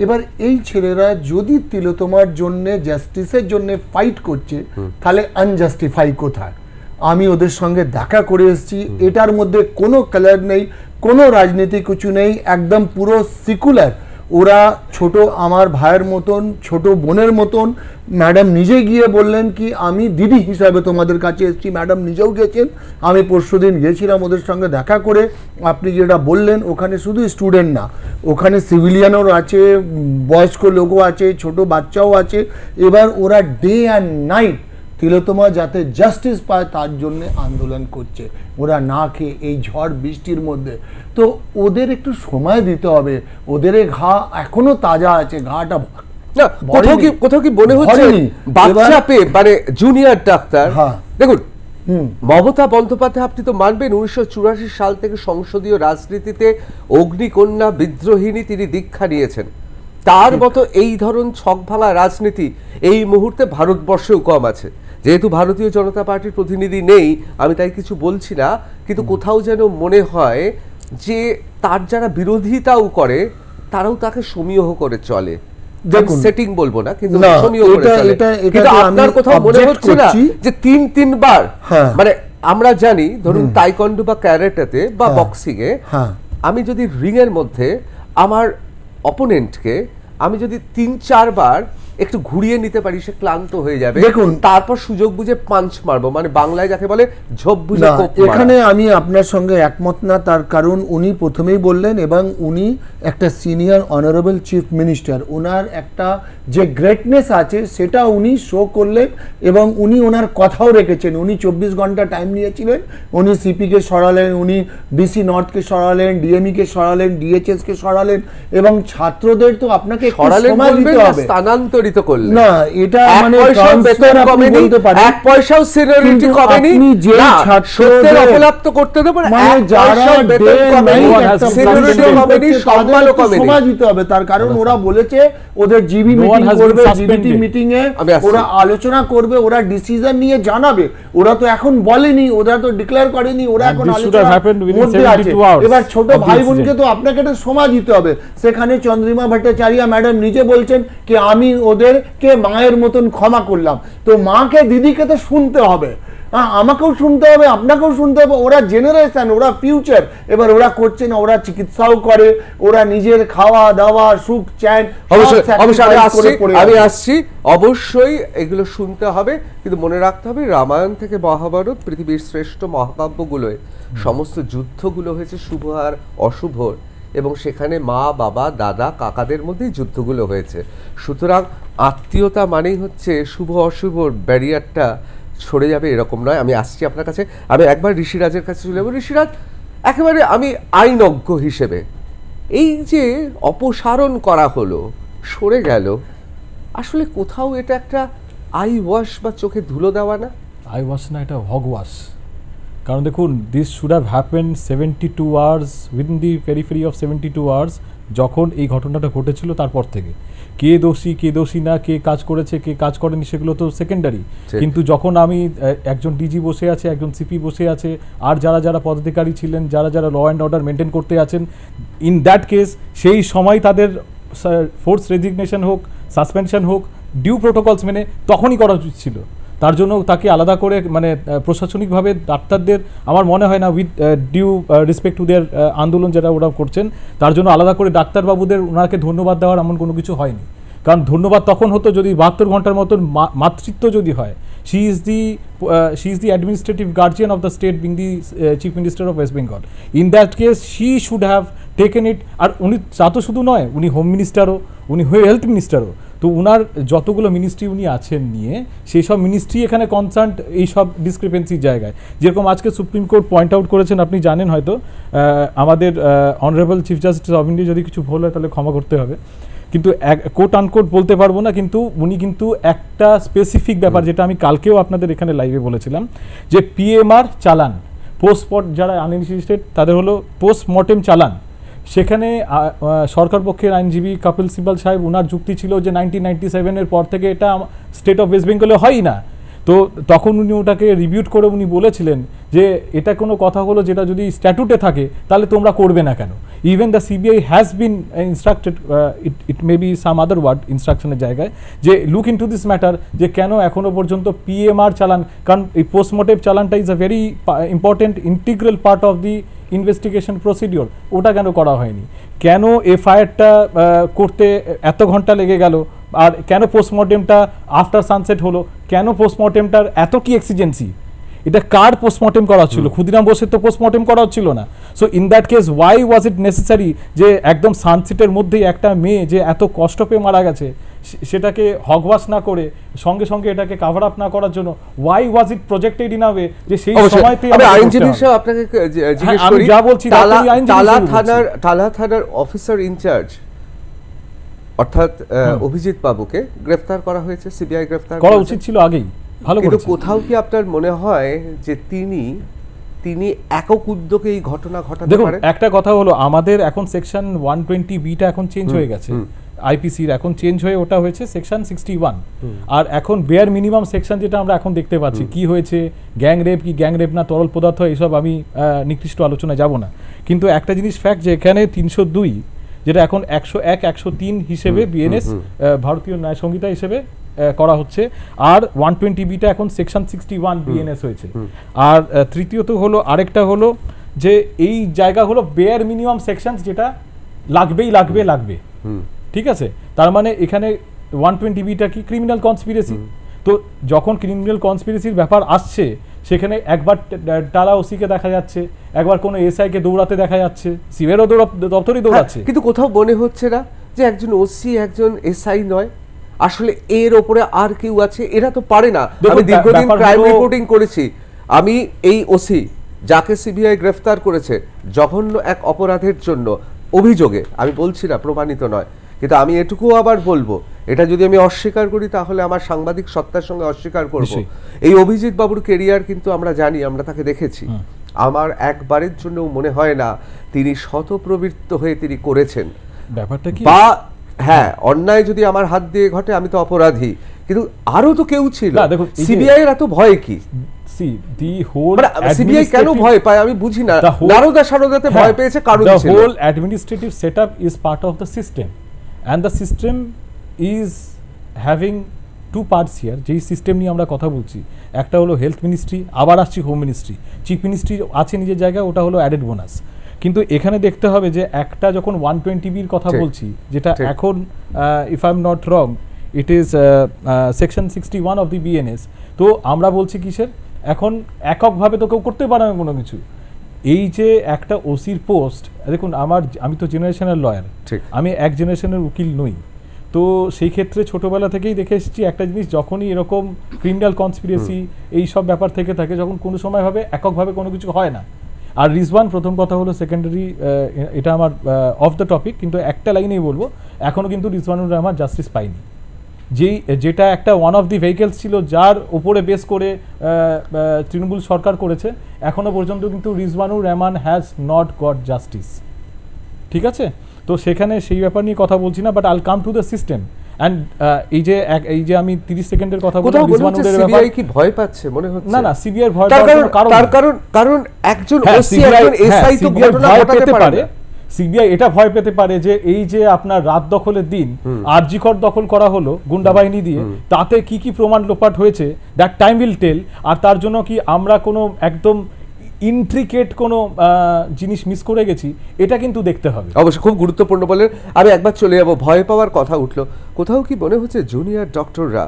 এবার এই ছেলেরা যদি তিলোত্তমার জন্য, জাস্টিসের জন্য ফাইট করছে, তাহলে আনজাস্টিফাই কোথায়? আমি ওদের সঙ্গে দেখা করে এসেছি, এটার মধ্যে কোনো কালার নেই, কোনো রাজনীতি কিছু নেই, একদম পুরো সিকুলার। ওরা ছোট আমার ভাইয়ের মতন, ছোট বোনের মতন। ম্যাডাম নিজে গিয়ে বললেন কি আমি দিদি হিসাবে তোমাদের কাছে এসেছি, ম্যাডাম নিজেও গেছেন, আমি পরশুদিন গিয়েছিলাম ওদের সঙ্গে দেখা করে। আপনি যেটা বললেন, ওখানে শুধু স্টুডেন্ট না, ওখানে সিভিলিয়ানও আছে, বয়স্ক লোকও আছে, ছোট বাচ্চাও আছে। এবার ওরা ডে অ্যান্ড নাইট তিলোত্তমা যাতে জাস্টিস পায় তার জন্য আন্দোলন করছে, ওরা না খেয়ে এই ঝড় বৃষ্টির মধ্যে। তো ওদের একটু সময় দিতে হবে, ওদের ঘা এখনো তাজা আছে, ঘাটা না কোথাও কি মনে হচ্ছে বাচ্চা পেয়ে মানে জুনিয়র ডাক্তার। দেখুন, মমতা বন্দ্যোপাধ্যায় আপনি তো মানবেন 1984 সাল থেকে সংসদীয় রাজনীতিতে অগ্নিকন্যা, বিদ্রোহিনী তিনি দীক্ষা নিয়েছেন। তার মতো এই ধরন ছকভাঙা রাজনীতি এই মুহূর্তে ভারতবর্ষেও কম আছে। যেহেতু ভারতীয় জনতা পার্টির প্রতিনিধি নেই, আমি তাই কিছু বলছি না, কিন্তু কোথাও যেন মনে হয় যে তার যারা বিরোধিতাও করে তারাও তাকে সমীহ করে চলে। সেটিং বলবো না, কিন্তু সমীহ করে চলে। কিন্তু আপনার কোথাও মনে হচ্ছে না যে 3-3 বার মানে আমরা জানি ধরুন তাইকোয়ান্ডো বা ক্যারাটেতে বা বক্সিং এ আমি যদি রিং এর মধ্যে আমার অপোনেন্টকে আমি যদি 3-4 বার একটু ঘুরিয়ে নিতে পারি, সে ক্লান্ত হয়ে যাবে, দেখুন, তারপর সুযোগ বুঝে পাঞ্চ মারবো, মানে বাংলায় যাকে বলে ঝোপ বুঝে না, কোপ মারা। এখানে আমি আপনার সঙ্গে একমত না, তার কারণ উনি প্রথমেই বললেন, এবং উনি একটা সিনিয়র অনারেবল চিফ মিনিস্টার, ওনার একটা যে গ্রেটনেস আছে সেটা উনি শো করলেন, এবং উনি ওনার কথাও রেখেছেন। উনি 24 ঘন্টা টাইম নিয়েছিলেন, উনি সিপিকে সরালেন, উনি ডিসি নর্থকে সরালেন, ডিএমইকে সরালেন, ডিএচএসকে সরালেন, এবং ছাত্রদের তো আপনাকে একটু সরালেন সময় বলবেন দিতে না, হবে। স্থানান্তরিত করলেন না, এটা এক মানে পয়সাও transfer বেতন আপনি কমেনি, বলতে পারেন। এক পয়সাও সিনিয়রিটি কিন্তু কমেনি, আপনি যে না, সত্যের ছাত্রদের- অপলাপ্ত করতে দেবেন, মানে এক যারা পয়সাও বেতন day কমেনি, night একটা সিনিয়রিটি পরিশ্রম কমেনি, করছে, তাদের সম্মানও একটু কমেনি। সময় দিতে হবে, তার কারণ ওরা বলেছে ওদের GB No one meeting has been করবে, suspended. জিবিটি মিটিং এ আমি আসছি। ওরা আলোচনা করবে, ওরা ডিসিশন নিয়ে জানাবে। ওরা তো এখন বলেনি, ওরা তো ডিক্লেয়ার করেনি, ওরা And এখন this should have আলোচনার happened within মধ্যে আছে। 72 hours এবার ছোট of the ভাই বোনকে incident. তো আপনাকে একটা সময় দিতে হবে। সেখানে চন্দ্রিমা ভট্টাচার্য ম্যাডাম নিজে বলছেন কি আমি ওদেরকে মায়ের মতন ক্ষমা করলাম। তো মাকে দিদিকে তো শুনতে হবে, আমাকেও শুনতে হবে, আপনাকেও শুনতে হবে। ওরা জেনারেশন, ওরা ফিউচার। এবার ওরা করছে না, ওরা চিকিৎসাও করে, ওরা নিজের খাওয়া দাওয়া সুখ চ্যান অবশ্যই আমি আসছি, অবশ্যই এগুলো শুনতে হবে, কিন্তু মনে রাখতে হবে রামায়ণ থেকে মহাভারত পৃথিবীর শ্রেষ্ঠ মহাকাব্যগুলোয় সমস্ত যুদ্ধগুলো হয়েছে শুভ আর অশুভর, এবং সেখানে মা বাবা দাদা কাকাদের মধ্যেই যুদ্ধগুলো হয়েছে। সুতরাং আত্মীয়তা মানেই হচ্ছে শুভ অশুভর ব্যারিয়ারটা সরে যাবে এরকম নয়। আমি আসছি আপনার কাছে, আমি একবার ঋষিরাজের কাছে চলে যাবো। ঋষিরাজ, একেবারে আমি আইনজ্ঞ হিসেবে এই যে অপসারণ করা হলো, সরে গেল, আসলে কোথাও এটা একটা আই ওয়াশ বা চোখে ধুলো দেওয়া না? আই ওয়াশ না, এটা হগ ওয়াশ। কারণ দেখুন, this should have happen 72 hours, within the periphery of 72 hours, যখন এই ঘটনাটা ঘটেছিল তারপর থেকে। কে দোষী কে দোষী না, কে কাজ করেছে কে কাজ করেনি, সেগুলো তো সেকেন্ডারি। কিন্তু যখন আমি একজন ডিজি বসে আছে, একজন সিপি বসে আছে, আর যারা যারা পদাধিকারী ছিলেন, যারা যারা ল অ্যান্ড অর্ডার মেনটেন করতে আছেন, ইন দ্যাট কেস সেই সময় তাদের ফোর্স রেজিগনেশন হোক, সাসপেনশন হোক, ডিউ প্রোটোকলস মেনে তখনই করা উচিত ছিল। তার জন্য তাকে আলাদা করে মানে প্রশাসনিকভাবে ডাক্তারদের, আমার মনে হয় না, with due respect to their আন্দোলন যেটা ওরা করছেন, তার জন্য আলাদা করে ডাক্তারবাবুদের ওনাকে ধন্যবাদ দেওয়ার এমন কোনো কিছু হয়নি। কারণ ধন্যবাদ তখন হতো যদি 72 ঘন্টার মতন মাতৃত্ব যদি হয়। she is the administrative guardian of the state, being the chief minister of West Bengal. In that case she should have taken it. আর উনি তা তো শুধু নয়, উনি হোম মিনিস্টারও, উনি হেলথ মিনিস্টারও। তো উনার যতগুলো মিনিস্ট্রি উনি আছেন নিয়ে, সেই সব মিনিস্ট্রি এখানে কনসার্ন এই সব ডিসক্রিপেন্সির জায়গায়। যেরকম আজকে সুপ্রিম কোর্ট পয়েন্ট আউট করেছেন, আপনি জানেন হয়তো, আমাদের honourable chief justice of India, যদি কিছু ভুল হয় তাহলে ক্ষমা করতে হবে, কিন্তু কোট আনকোট বলতে পারবো না, কিন্তু উনি কিন্তু একটা স্পেসিফিক ব্যাপার, যেটা আমি কালকেও আপনাদের এখানে লাইভে বলেছিলাম, যে পিএমআর চালান, পোস্টমর্ট যারা আনএনএসিস্টেড তাদের হলো পোস্টমর্টেম চালান। সেখানে সরকার পক্ষের আইনজীবী কপিল সিবাল সাহেব, ওনার যুক্তি ছিল যে 1997-এর পর থেকে এটা স্টেট অফ ওয়েস্ট বেঙ্গলে হয় না। তো তখন উনি ওটাকে রিভিউট করে উনি বলেছিলেন যে এটা কোনো কথা হলো যেটা যদি স্ট্যাটুটে থাকে তাহলে তোমরা করবে না কেন। Even the CBI has been instructed, it may be some other word, ইনস্ট্রাকশনের জায়গায়, যে look into this matter, যে কেন এখনো পর্যন্ত পিএমআর চালান, কারণ এই পোস্টমর্টেম চালানটা is a very important integral part of the investigation procedure, ওটা কেন করা হয়নি, কেন এফআইআরটা করতে এত ঘন্টা লেগে গেল, আর কেন পোস্টমর্টেমটা আফটার সানসেট হলো, কেন পোস্টমর্টেমটার এত কি এক্সিজেন্সি, এটা কার পোস্টমর্টেম করা হচ্ছিল? ক্ষুদিরাম বোসের তো পোস্টমর্টেম করা হচ্ছিল না। So in that case why was it necessary যে একদম সানসেটের মধ্যেই একটা মেয়ে যে এত কষ্ট পেয়ে মারা গেছে সেটাকে হগওয়াশ না করে সঙ্গে সঙ্গে এটাকে কভার আপ না করার জন্য why was it projected in a way যে সেই সময়তে আমি আইনজীবী হিসেবে আপনাকে জিজ্ঞেস করি, যা বলছি টালা থানার অফিসার ইনচার্জ অর্থাৎ অভিজিৎ বাবুকে গ্রেফতার করা হয়েছে, সিবিআই গ্রেফতার করা উচিত ছিল আগেই, ভালো কিন্তু কোথাও কি আপনার মনে হয় যে তিনি একক উদ্যোগে এই ঘটনা ঘটাতে পারে? দেখুন, একটা কথা হলো, আমাদের এখন সেকশন 120(b)টা এখন চেঞ্জ হয়ে গেছে, আইপিসির এখন চেঞ্জ হয়ে ওটা হয়েছে সেকশন 61, আর এখন বেয়ার মিনিমাম সেকশন যেটা আমরা এখন দেখতে পাচ্ছি, কি হয়েছে, গ্যাং রেপ কি গ্যাং রেপ না, তরল পদার্থ, এইসব আমি নিকৃষ্ট আলোচনায় যাব না। কিন্তু একটা জিনিস ফ্যাক্ট, যে এখানে 302 যেটা এখন 101, 103 হিসেবে বিএনএস ভারতীয় ন্যায় সংহিতা হিসেবে করা হচ্ছে, আর 120(b)টা এখন সেকশন 61 বিএনএস হয়েছে। আর তৃতীয়ত হলো আরেকটা হলো যে এই জায়গা হলো বেয়ার মিনিমাম সেকশন, যেটা লাগবে, ঠিক আছে? তার মানে এখানে 120B-টা কি ক্রিমিনাল কনস্পিরেসি। তো যখন ক্রিমিনাল কনস্পিরেসির ব্যাপার আসছে সেখানে একবার টালা ওসিকে দেখা যাচ্ছে, একবার কোনো এসআইকে দৌড়াতে দেখা যাচ্ছে, সিভিআরও দপ্তরই দৌড়াচ্ছে। কিন্তু কোথাও মনে হচ্ছে না যে একজন ওসি একজন এসআই নয়, আসলে এর ওপরে আর কেউ আছে? এরা তো পারে না। আমি দীর্ঘদিন ক্রাইম রিপোর্টিং করেছি, আমি এই ওসি যাকে সিবিআই গ্রেফতার করেছে জঘন্য এক অপরাধের জন্য অভিযোগে, আমি বলছি না প্রমাণিত নয়, কিন্তু আমি এটুকু আবার বলবো, এটা যদি আমি অস্বীকার করি তাহলে আমার সাংবাদিক সত্তার সঙ্গে অস্বীকার করব। এই অভিজিৎ বাবুর কেরিয়ার কিন্তু আমরা জানি, আমরা তাকে দেখেছি। আমার একবারের জন্য মনে হয় না তিনি শতপ্রবৃত্ত হয়ে তিনি করেছেন ব্যাপারটা কি, বা হ্যাঁ অন্যায় যদি আমার হাত দিয়ে ঘটে আমি তো অপরাধী, কিন্তু আরো তো কেউ ছিল। সিবিআই এর এত ভয় কি? সিবিআই কেন ভয় পায় আমি বুঝি না। নারদা সারদাতে ভয় পেয়েছে কারণ ছিল the whole administrative setup is part of the system and the system is having two parts here. যেই সিস্টেম নিয়ে আমরা কথা বলছি, একটা হলো হেলথ মিনিস্ট্রি, আবার আসছি হোম মিনিস্ট্রি, চিফ মিনিস্ট্রি আছে নিজের জায়গায়, ওটা হলো অ্যাডেড বোনাস। কিন্তু এখানে দেখতে হবে যে একটা যখন 120B-র কথা বলছি, যেটা এখন if I am not wrong it is section 61 of the BNS, তো আমরা বলছি কিসের, এখন এককভাবে তো কেউ করতে পারে না কোনো কিছু। এই যে একটা ওসির পোস্ট, দেখুন আমি তো জেনারেশনের লয়ার, আমি এক জেনারেশনের উকিল নই, তো সেই ক্ষেত্রে ছোটবেলা থেকেই দেখে এসেছি একটা জিনিস, যখনই এরকম ক্রিমিনাল কনস্পিরেসি এই সব ব্যাপার থেকে থাকে, যখন কোনো সময় ভাবে এককভাবে কোনো কিছু হয় না। আর রিজওয়ান প্রথম কথা হলো সেকেন্ডারি, এটা আমার অফ দ্য টপিক, কিন্তু একটা লাইনেই বলবো, এখনও কিন্তু রিজওয়ানুর রহমান জাস্টিস পাইনি। যেটা একটা ওয়ান অফ দি ভেহিকেলস ছিল যার উপরে বেস করে তৃণমূল সরকার করেছে, এখনো পর্যন্ত কিন্তু Rizwanur Rahman has not got justice. ঠিক আছে, তো সেখানে সেই ব্যাপার নিয়ে কথা বলছি না, but I'll come to the system. And এই যে আমি 30 সেকেন্ডের কথা বললাম, সিবিআই কি ভয় পাচ্ছে মনে হচ্ছে? না সিবিআই ভয় কারণ একজন ওসি একজন এসআই তো ঘটনা ঘটাতে পারে। সিবিআই এটা ভয় পেতে পারে যে এই যে আপনার রাত দখলের দিন আরজিকর দখল করা হলো গুন্ডা বাহিনী দিয়ে, তাতে কি কি প্রমাণ লোপাট হয়েছে, দ্যাট টাইম উইল টেল। আর তার জন্য কি আমরা কোনো একদম ইন্ট্রিকেট কোনো জিনিস মিস করে গেছি, এটা কিন্তু দেখতে হবে। অবশ্যই খুব গুরুত্বপূর্ণ বলেন। আমি একবার চলে যাবো, ভয় পাওয়ার কথা উঠলো, কোথাও কি মনে হচ্ছে জুনিয়র ডক্টররা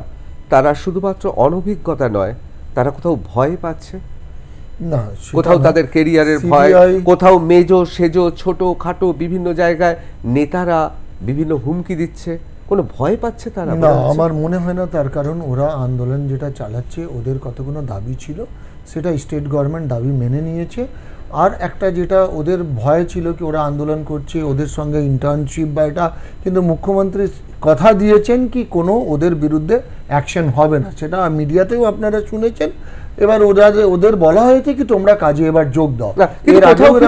তারা শুধুমাত্র অনভিজ্ঞতা নয়, তারা কোথাও ভয় পাচ্ছে? না, কোথাও তাদের কেরিয়ারের ভয়, কোথাও মেজো সেজো ছোট খাটো বিভিন্ন জায়গায় নেতারা বিভিন্ন হুমকি দিচ্ছে, কোনো ভয় পাচ্ছে তারা? না, আমার মনে হয় না। তার কারণ ওরা আন্দোলন যেটা চালাচ্ছে, ওদের কতগুলো দাবি ছিল, সেটা স্টেট গভর্নমেন্ট দাবি মেনে নিয়েছে। আর একটা যেটা ওদের ভয় ছিল কি ওরা আন্দোলন করছে, ওদের সঙ্গে ইন্টার্নশিপ বা এটা, কিন্তু মুখ্যমন্ত্রী কথা দিয়েছেন কি কোনো ওদের বিরুদ্ধে অ্যাকশন হবে না, সেটা মিডিয়াতেও আপনারা শুনেছেন। এবার ওদের বলা হয়েছে কি তোমরা কাজে এবার যোগ দাও।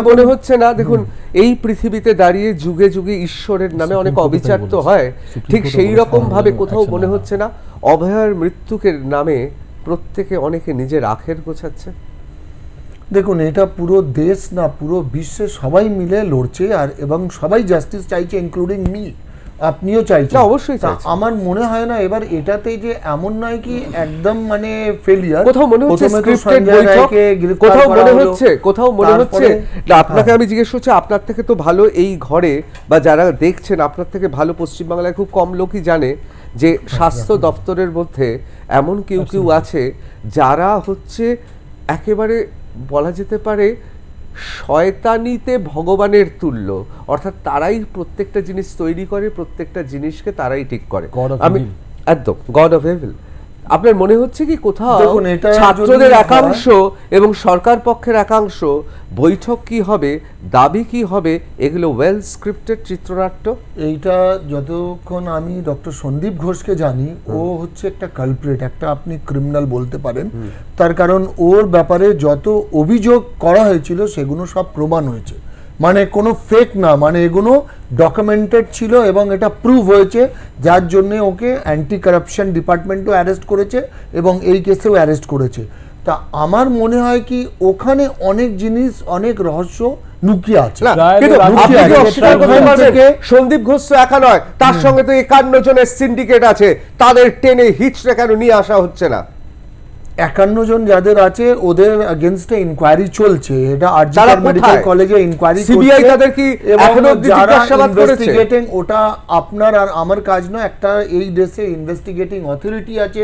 মনে হচ্ছে না, দেখুন এই পৃথিবীতে দাঁড়িয়ে যুগে যুগে ঈশ্বরের নামে অনেক অবিচার তো হয়, ঠিক সেই রকম ভাবে কোথাও মনে হচ্ছে না অভয়ার মৃত্যুকে নামে প্রত্যেকে অনেকে নিজের আখের গোছাচ্ছে? দেখুন, এটা পুরো দেশ না পুরো বিশ্বে সবাই মিলে লড়ছে, আর এবং সবাই জাস্টিস চাইছে, ইনক্লুডিং মি, আপনিও চাইছেন। অবশ্যই আমার মনে হয় না এবার এটাতে যে এমন নয় কি একদম মানে ফেলিয়ার। কোথাও মনে হচ্ছে স্ক্রিপ্টেড বৈঠক, কোথাও মনে হচ্ছে না। আপনাকে আমি জিজ্ঞেস করছি, আপনার থেকে তো ভালো এই ঘরে বা যারা দেখছেন, আপনার থেকে ভালো পশ্চিমবাংলায় খুব কম লোকই জানে যে স্বাস্থ্য দপ্তরের মধ্যে এমন কেউ কেউ আছে যারা হচ্ছে একেবারে বলা যেতে পারে শয়তানিতে ভগবানের তুল্য, অর্থাৎ তারাই প্রত্যেকটা জিনিস তৈরি করে, প্রত্যেকটা জিনিসকে তারাই ঠিক করে। আমি একদম গড অফ এভিল। আপনার মনে হচ্ছে কি কোথাও ছাত্রদের একাংশ এবং সরকার পক্ষের একাংশ বৈঠক কি হবে, দাবি কি হবে, এগুলো ওয়েল স্ক্রিপ্টেড চিত্রনাট্য? এইটা যতক্ষণ আমি ডক্টর সন্দীপ ঘোষকে জানি, ও হচ্ছে একটা কালপ্রিট, একটা আপনি ক্রিমিনাল বলতে পারেন। তার কারণ ওর ব্যাপারে যত অভিযোগ করা হয়েছিল সেগুলো সব প্রমাণ হয়েছে, মানে কোনো ফেক না, মানে এগুলো ডকুমেন্টেড ছিল এবং এটা প্রুভ হয়েছে, যার জন্যে ওকে অ্যান্টি কারাপশন ডিপার্টমেন্টও অ্যারেস্ট করেছে এবং এই কেসেও অ্যারেস্ট করেছে। তা আমার মনে হয় কি ওখানে অনেক জিনিস, অনেক রহস্য লুকিয়ে আছে। সন্দীপ ঘোষ তো একা নয়, তার সঙ্গে তো 51 জনের সিন্ডিকেট আছে, তাদের টেনে হিচড়ে কেন নিয়ে আসা হচ্ছে না? 51 জন যাদের আছে ওদের এগেইনস্টে ইনকোয়ারি চলছে, এটা আরজিকর মেডিকেল কলেজে ইনকোয়ারি করছে। সিবিআই তাদের কি এখনো জিজ্ঞাসাবাদ করেছে? ইনভেস্টিগেটিং, ওটা আপনার আর আমার কাজ নয়। একটা এই দেশে ইনভেস্টিগেটিং অথরিটি আছে,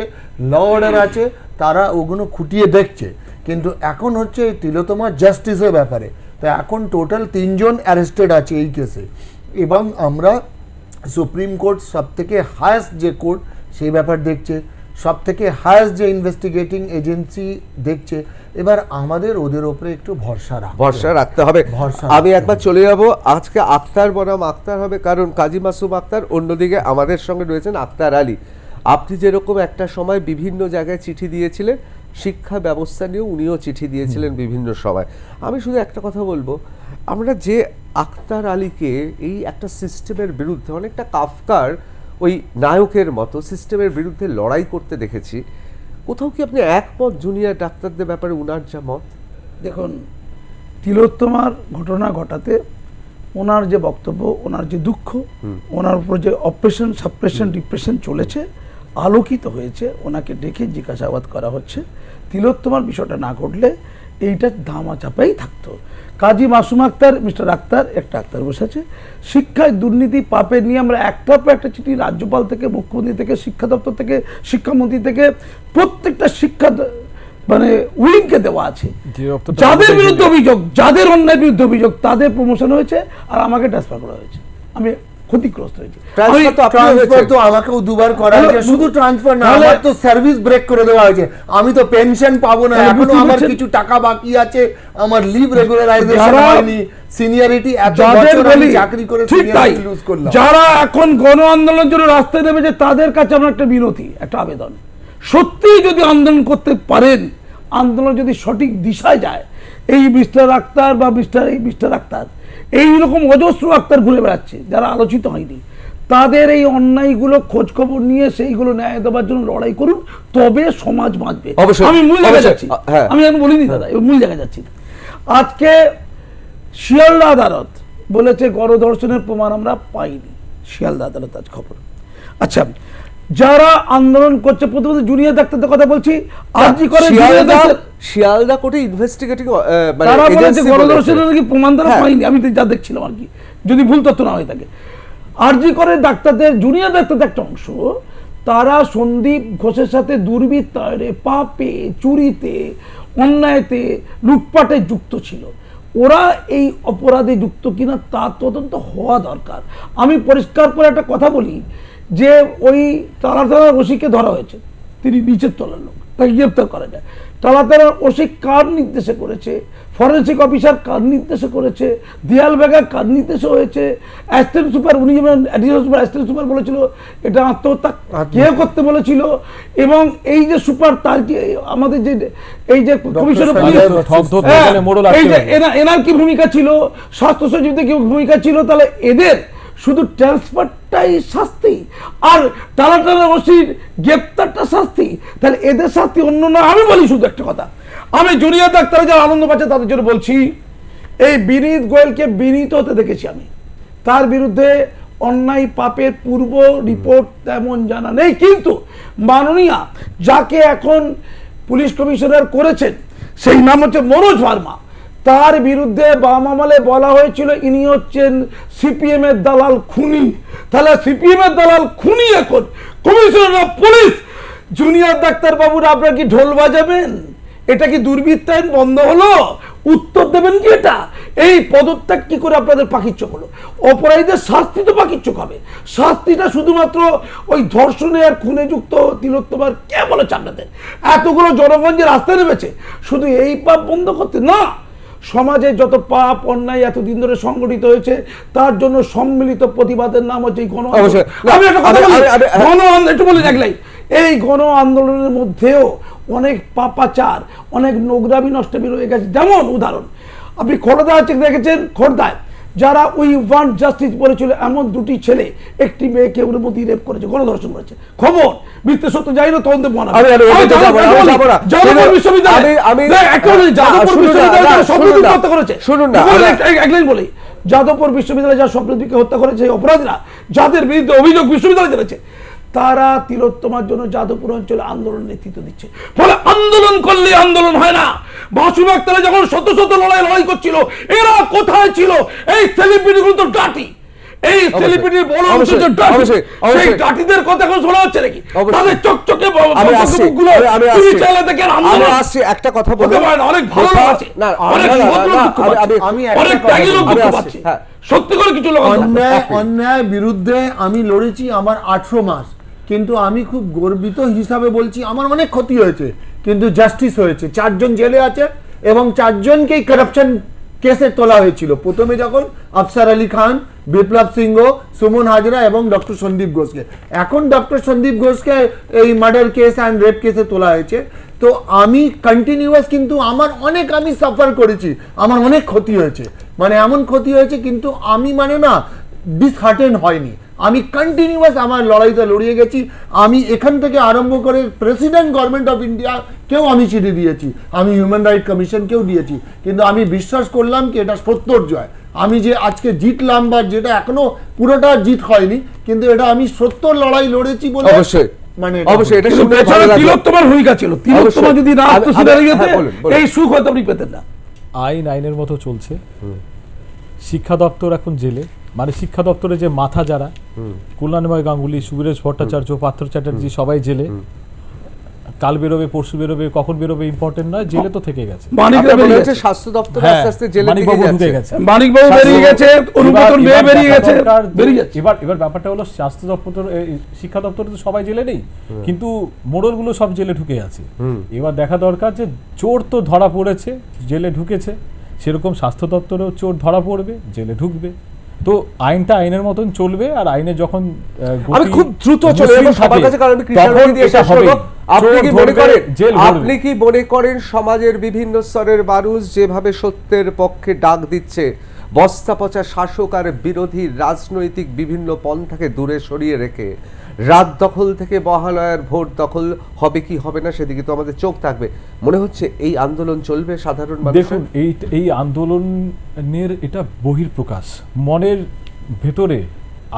ল অর্ডার আছে, তারা ওগুলো খুঁটিয়ে দেখছে। কিন্তু এখন হচ্ছে তিলোত্তমা জাস্টিসের ব্যাপারে, তো এখন টোটাল 3 জন অ্যারেস্টেড আছে এই কেসে, এবং আমরা সুপ্রিম কোর্ট সব থেকে হায়েস্ট যে কোর্ট সেই ব্যাপার দেখছে, সব থেকে হায়েস্ট যে ইনভেস্টিগেটিং এজেন্সি দেখছে। এবার আমাদের ওদের উপরে একটু ভরসা রাখতে হবে। আমি একবার চলে যাব, আজকে আক্তার বনাম আক্তার হবে, কারণ কাজী মাসুম আক্তার, অন্যদিকে আমাদের সঙ্গে রয়েছেন আক্তার আলী। আপনি যেরকম একটা সময় বিভিন্ন জায়গায় চিঠি দিয়েছিলেন, শিক্ষা ব্যবস্থা নিয়েও উনিও চিঠি দিয়েছিলেন বিভিন্ন সময়। আমি শুধু একটা কথা বলবো, আমরা যে আক্তার আলীকে এই একটা সিস্টেমের বিরুদ্ধে, অনেকটা কাফকার ওই নায়কের মতো সিস্টেমের বিরুদ্ধে লড়াই করতে দেখেছি, কোথাও কি আপনি একমত জুনিয়র ডাক্তারদের ব্যাপারে উনার যা মত? দেখুন, তিলোত্তমার ঘটনা ঘটাতে ওনার যে বক্তব্য, ওনার যে দুঃখ, ওনার উপর যে অপারেশন, সাপ্রেশন, ডিপ্রেশন চলেছে, আলোকিত হয়েছে, ওনাকে ডেকে জিজ্ঞাসাবাদ করা হচ্ছে। তিলোত্তমার বিষয়টা না ঘটলে এইটা ধামা চাপাই থাকতো। কাজী মাসুম আক্তার, মিস্টার আক্তার, একটা আক্তার বসেছে, শিক্ষায় দুর্নীতি পাপের নিয়ে আমরা একটার পর একটা চিঠি রাজ্যপাল থেকে, মুখ্যমন্ত্রী থেকে, শিক্ষা দপ্তর থেকে, শিক্ষামন্ত্রী থেকে, প্রত্যেকটা শিক্ষা মানে উইংকে দেওয়া আছে। যাদের বিরুদ্ধে অভিযোগ, যাদের অন্যায় বিরুদ্ধে অভিযোগ, তাদের প্রমোশন হয়েছে আর আমাকে ট্রান্সফার করা হয়েছে। আমি ক্ষতিগ্রস্ত হয়েছে। ট্রান্সফার তো আমাকেও দুবার করা হয়েছে, শুধু ট্রান্সফার না, আমার তো সার্ভিস ব্রেক করে দেওয়া হয়েছে। আমি তো পেনশন পাবো না, এখনো আমার কিছু টাকা বাকি আছে, আমার লিভ রেগুলারাইজেশন হয়নি, সিনিয়রিটি এত বছর আমি চাকরি করে সিনিয়রিটি লুজ করলাম। যারা এখন গণ আন্দোলনের জন্য রাস্তায় নেমেছে, তাদের কাছে আমার একটা বিনতি, একটা আবেদন, সত্যি যদি আন্দোলন করতে পারেন, আন্দোলন যদি সঠিক দিশায় যায়, এই মিস্টার আক্তার বা মিস্টার আক্তার, এইরকম অজস্র আক্তার ঘুরে বেড়াচ্ছে যারা আলোচিত হয়নি, তাদের এই অন্যায়গুলো খোঁজ খবর নিয়ে সেইগুলো ন্যায় দেওয়ার জন্য লড়াই করুন, তবে সমাজ বাঁচবে। আমি মূল জায়গায় যাচ্ছি, আমি এখন বলিনি দাদা, মূল জায়গায় যাচ্ছি। আজকে শিয়ালদা আদালত বলেছে গণধর্ষণের প্রমাণ আমরা পাইনি, শিয়ালদা আদালত আজ খবর। আচ্ছা, যারা আন্দোলন করছে, প্রথমত জুনিয়র ডাক্তারদের কথা বলছি, আরজি করে শিয়ালদা কোর্টে ইনভেস্টিগেটিং তারা বলেছে গণধর্ষণের নাকি প্রমাণ তারা পাইনি, আমি যা দেখছিলাম আর কি, যদি ভুল তথ্য না হয়ে থাকে। আরজি করে ডাক্তারদের, জুনিয়র ডাক্তারদের একটা অংশ, তারা সন্দীপ ঘোষের সাথে দুর্বৃত্তায়নে, পাপে, চুরিতে, অন্যায়তে, লুটপাটে যুক্ত ছিল। ওরা এই অপরাধে যুক্ত কিনা তার তদন্ত হওয়া দরকার। আমি পরিষ্কার করে একটা কথা বলি, যে ওই টালাতলার ওসিকে ধরা হয়েছে, তিনি নিচের তলার লোক, তাকে গ্রেপ্তার করা যায়। টালাতলার ওসি কার নির্দেশে করেছে, ফরেন্সিক অফিসার কার নির্দেশে করেছে, দিয়াল বেগা কার নির্দেশে হয়েছে, অ্যাসিস্ট্যান্ট সুপার, উনি যেমন অ্যাডিশনাল সুপার, অ্যাসিস্ট্যান্ট সুপার বলেছিল এটা আত্মহত্যা কে করতে বলেছিল, এবং এই যে সুপার তার কি, আমাদের যে এই যে কমিশনার এই যে এনার কি ভূমিকা ছিল, স্বাস্থ্য সচিবদের কি ভূমিকা ছিল, তাহলে এদের শুধু ট্রান্সফারটাই শাস্তি আর টালাটালা ওসির গ্রেপ্তারটা শাস্তি, তাহলে এদের শাস্তি অন্য না। আমি বলি শুধু একটা কথা, আমি জুনিয়র ডাক্তার যারা আনন্দ পাচ্ছে তাদের জন্য বলছি, এই বিনীত গোয়েলকে বিনীত হতে দেখেছি আমি, তার বিরুদ্ধে অন্যায় পাপের পূর্ব রিপোর্ট তেমন জানা নেই, কিন্তু মাননীয়া যাকে এখন পুলিশ কমিশনার করেছেন, সেই নাম হচ্ছে মনোজ ভার্মা, তার বিরুদ্ধে বাম আমলে বলা হয়েছিল ইনি হচ্ছেন সিপিএম এর দালাল খুনি। তাহলে সিপিএম এর দালাল খুনি এখন commissioner of police. Junior doctor বাবুরা আপনারা কি ঢোল বাজাবেন? এটা কি দুর্বৃত্তায়ন বন্ধ হলো? উত্তর দেবেন কি? এটা এই পদত্যাগ কি করে আপনাদের পাকিচ্চক হলো? অপরাধীদের শাস্তি তো পাকিচ্চক হবে, শাস্তিটা শুধুমাত্র ওই ধর্ষণে আর খুনে যুক্ত তিলোত্তমার কে বলেছে আপনাদের? এতগুলো জনগণ যে রাস্তায় নেমেছে শুধু এই পাপ বন্ধ করতে না, সমাজে যত পাপ অন্যায় এতদিন ধরে সংগঠিত হয়েছে তার জন্য সম্মিলিত প্রতিবাদের নাম হচ্ছে এই গণ আন্দোলন। এই গণ আন্দোলনের মধ্যেও অনেক পাপাচার, অনেক নোংরামি নষ্টামি রয়ে গেছে। যেমন উদাহরণ আপনি খোর্ধা দেখেছেন, খোর্ধায় যারা উই ওয়ান্ট জাস্টিস বলেছিল এমন দুটি ছেলে একটি মেয়েকে ওর মধ্যে রেপ করেছে, গণধর্ষণ করেছে। খবর মিথ্যে সত্য যাই না, তদন্তে মনে বলি যাদবপুর বিশ্ববিদ্যালয়ে যা স্বপ্নদীপকে হত্যা করেছে অপরাধীরা, যাদের বিরুদ্ধে অভিযোগ বিশ্ববিদ্যালয় জেনেছে, তারা তিলোত্তমার জন্য যাদবপুর অঞ্চলে আন্দোলন নেতৃত্ব দিচ্ছে। ফলে আন্দোলন করলে আন্দোলন হয় না। মাসুম আক্তার যখন শত শত লড়াই করছিল, এরা কোথায় ছিল? এই সেলিব্রিটি গুলো তো ডাটি, এই সেলিব্রিটির বড় সেই ডাটিদের কথা এখন শোনা হচ্ছে নাকি? তাদের চকচকে মুখগুলো টিভি চ্যানেলে দেখে আমি আসছি একটা কথা বলতে অনেক ভালো লাগছে, অনেক ত্যাগী লোক দুঃখ পাচ্ছে, সত্যি করে কিছু লোক অন্যায় বিরুদ্ধে আমি লড়েছি আমার 18 মাস, কিন্তু আমি খুব গর্বিত হিসাবে বলছি আমার অনেক ক্ষতি হয়েছে, কিন্তু জাস্টিস হয়েছে। 4 জন জেলে আছে এবং 4 জনকেই কারাপশন কেসে তোলা হয়েছিল। প্রথমে যখন আফসার আলী খান, বিপ্লব সিংহ, সুমন হাজরা এবং ডক্টর সন্দীপ ঘোষকে, এখন ডক্টর সন্দীপ ঘোষকে এই মার্ডার কেস অ্যান্ড রেপ কেসে তোলা হয়েছে। তো আমি কন্টিনিউয়াস, কিন্তু আমার অনেক, আমি সাফার করেছি, আমার অনেক ক্ষতি হয়েছে, মানে এমন ক্ষতি হয়েছে, কিন্তু আমি মানে না ডিসহার্টেন হয়নি, আমি কন্টিনিউয়াস আমার লড়াইটা লড়িয়ে গেছি। আমি এখান থেকে আরম্ভ করে প্রেসিডেন্ট গভর্নমেন্ট অফ ইন্ডিয়া কেউ আমি চিঠি দিয়েছি, আমি হিউম্যান রাইট কমিশনকেও দিয়েছি, কিন্তু আমি বিশ্বাস করলাম কি এটা সত্যর জয়। আমি যে আজকে জিতলাম, বা যেটা এখনো পুরোটা জিত হয়নি, কিন্তু এটা আমি সত্যর লড়াই লড়েছি বলে। অবশ্যই মানে অবশ্যই এটা শুনে ভালো লাগলো। তিলোত্তমার ভূমিকা ছিল, তিলোত্তমা যদি না এই সুখ হয়তো আপনি পেতেন না। আইনের মতো চলছে। শিক্ষা দপ্তর এখন জেলে, মানে শিক্ষা দপ্তরে যে মাথা যারা, কল্যাণময় গাঙ্গুলি, সুবীরেশ ভট্টাচার্য, পার্থ চ্যাটার্জি, সবাই জেলে। কাল বেরোবে, পরশু বেরোবে, কখন বেরোবে ইম্পর্টেন্ট নয়, জেলে তো থেকে গেছে। স্বাস্থ্য দপ্তর আস্তে আস্তে জেলে ঢুকে গেছে, মানিকবাবু বেরিয়ে গেছে, অনুমোদন বেরিয়ে গেছে। এবার ব্যাপারটা হলো স্বাস্থ্য দপ্তর, শিক্ষা দপ্তরে তো সবাই জেলে নেই, কিন্তু মোড়লগুলো সব জেলে ঢুকে আছে। এবার দেখা দরকার যে চোর তো ধরা পড়েছে, জেলে ঢুকেছে, সেরকম স্বাস্থ্য দপ্তরেও চোর ধরা পড়বে, জেলে ঢুকবে। তো আইনটা আইনের মতন চলবে, আর আইনে যখন আমি খুব দ্রুত চলে যাব সবার কাছে, কারণ আমি কৃষ্ণনগর দিয়ে শেষ করব। আপনি কি মনে করেন সমাজের বিভিন্ন স্তরের মানুষ যেভাবে সত্যের পক্ষে ডাক দিচ্ছে, বস্তা পচা শাসক আর বিরোধী রাজনৈতিক বিভিন্ন পন্থাকে দূরে সরিয়ে রেখে রাত দখল থেকে মহালয়ার ভোট দখল হবে কি হবে না সেদিকে তো আমাদের চোখ থাকবে, মনে হচ্ছে এই আন্দোলন চলবে সাধারণ মানুষ? দেখুন, এই আন্দোলনের এটা বহিঃপ্রকাশ, মনের ভেতরে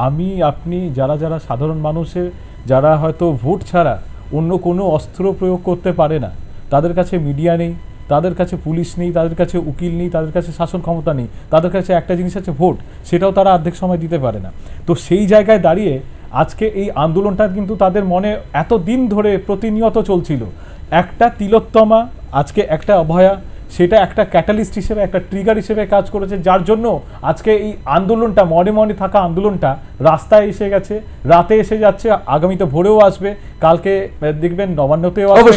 আমি আপনি যারা যারা সাধারণ মানুষের, যারা হয়তো ভোট ছাড়া অন্য কোনো অস্ত্র প্রয়োগ করতে পারে না, তাদের কাছে মিডিয়া নেই, তাদের কাছে পুলিশ নেই, তাদের কাছে উকিল নেই, তাদের কাছে শাসন ক্ষমতা নেই, তাদের কাছে একটা জিনিস আছে ভোট, সেটাও তারা অর্ধেক সময় দিতে পারে না। তো সেই জায়গায় দাঁড়িয়ে আজকে এই আন্দোলনটা কিন্তু তাদের মনে এত দিন ধরে প্রতিনিয়ত চলছিল। একটা তিলোত্তমা, আজকে একটা অভয়া, সেটা একটা ক্যাটালিস্ট হিসেবে, একটা ট্রিগার হিসেবে কাজ করেছে, যার জন্য আজকে এই আন্দোলনটা, মনে মনে থাকা আন্দোলনটা রাস্তায় এসে গেছে, রাতে এসে যাচ্ছে, আগামীতে ভোরেও আসবে, কালকে দেখবেন নবান্নতেও আসবে।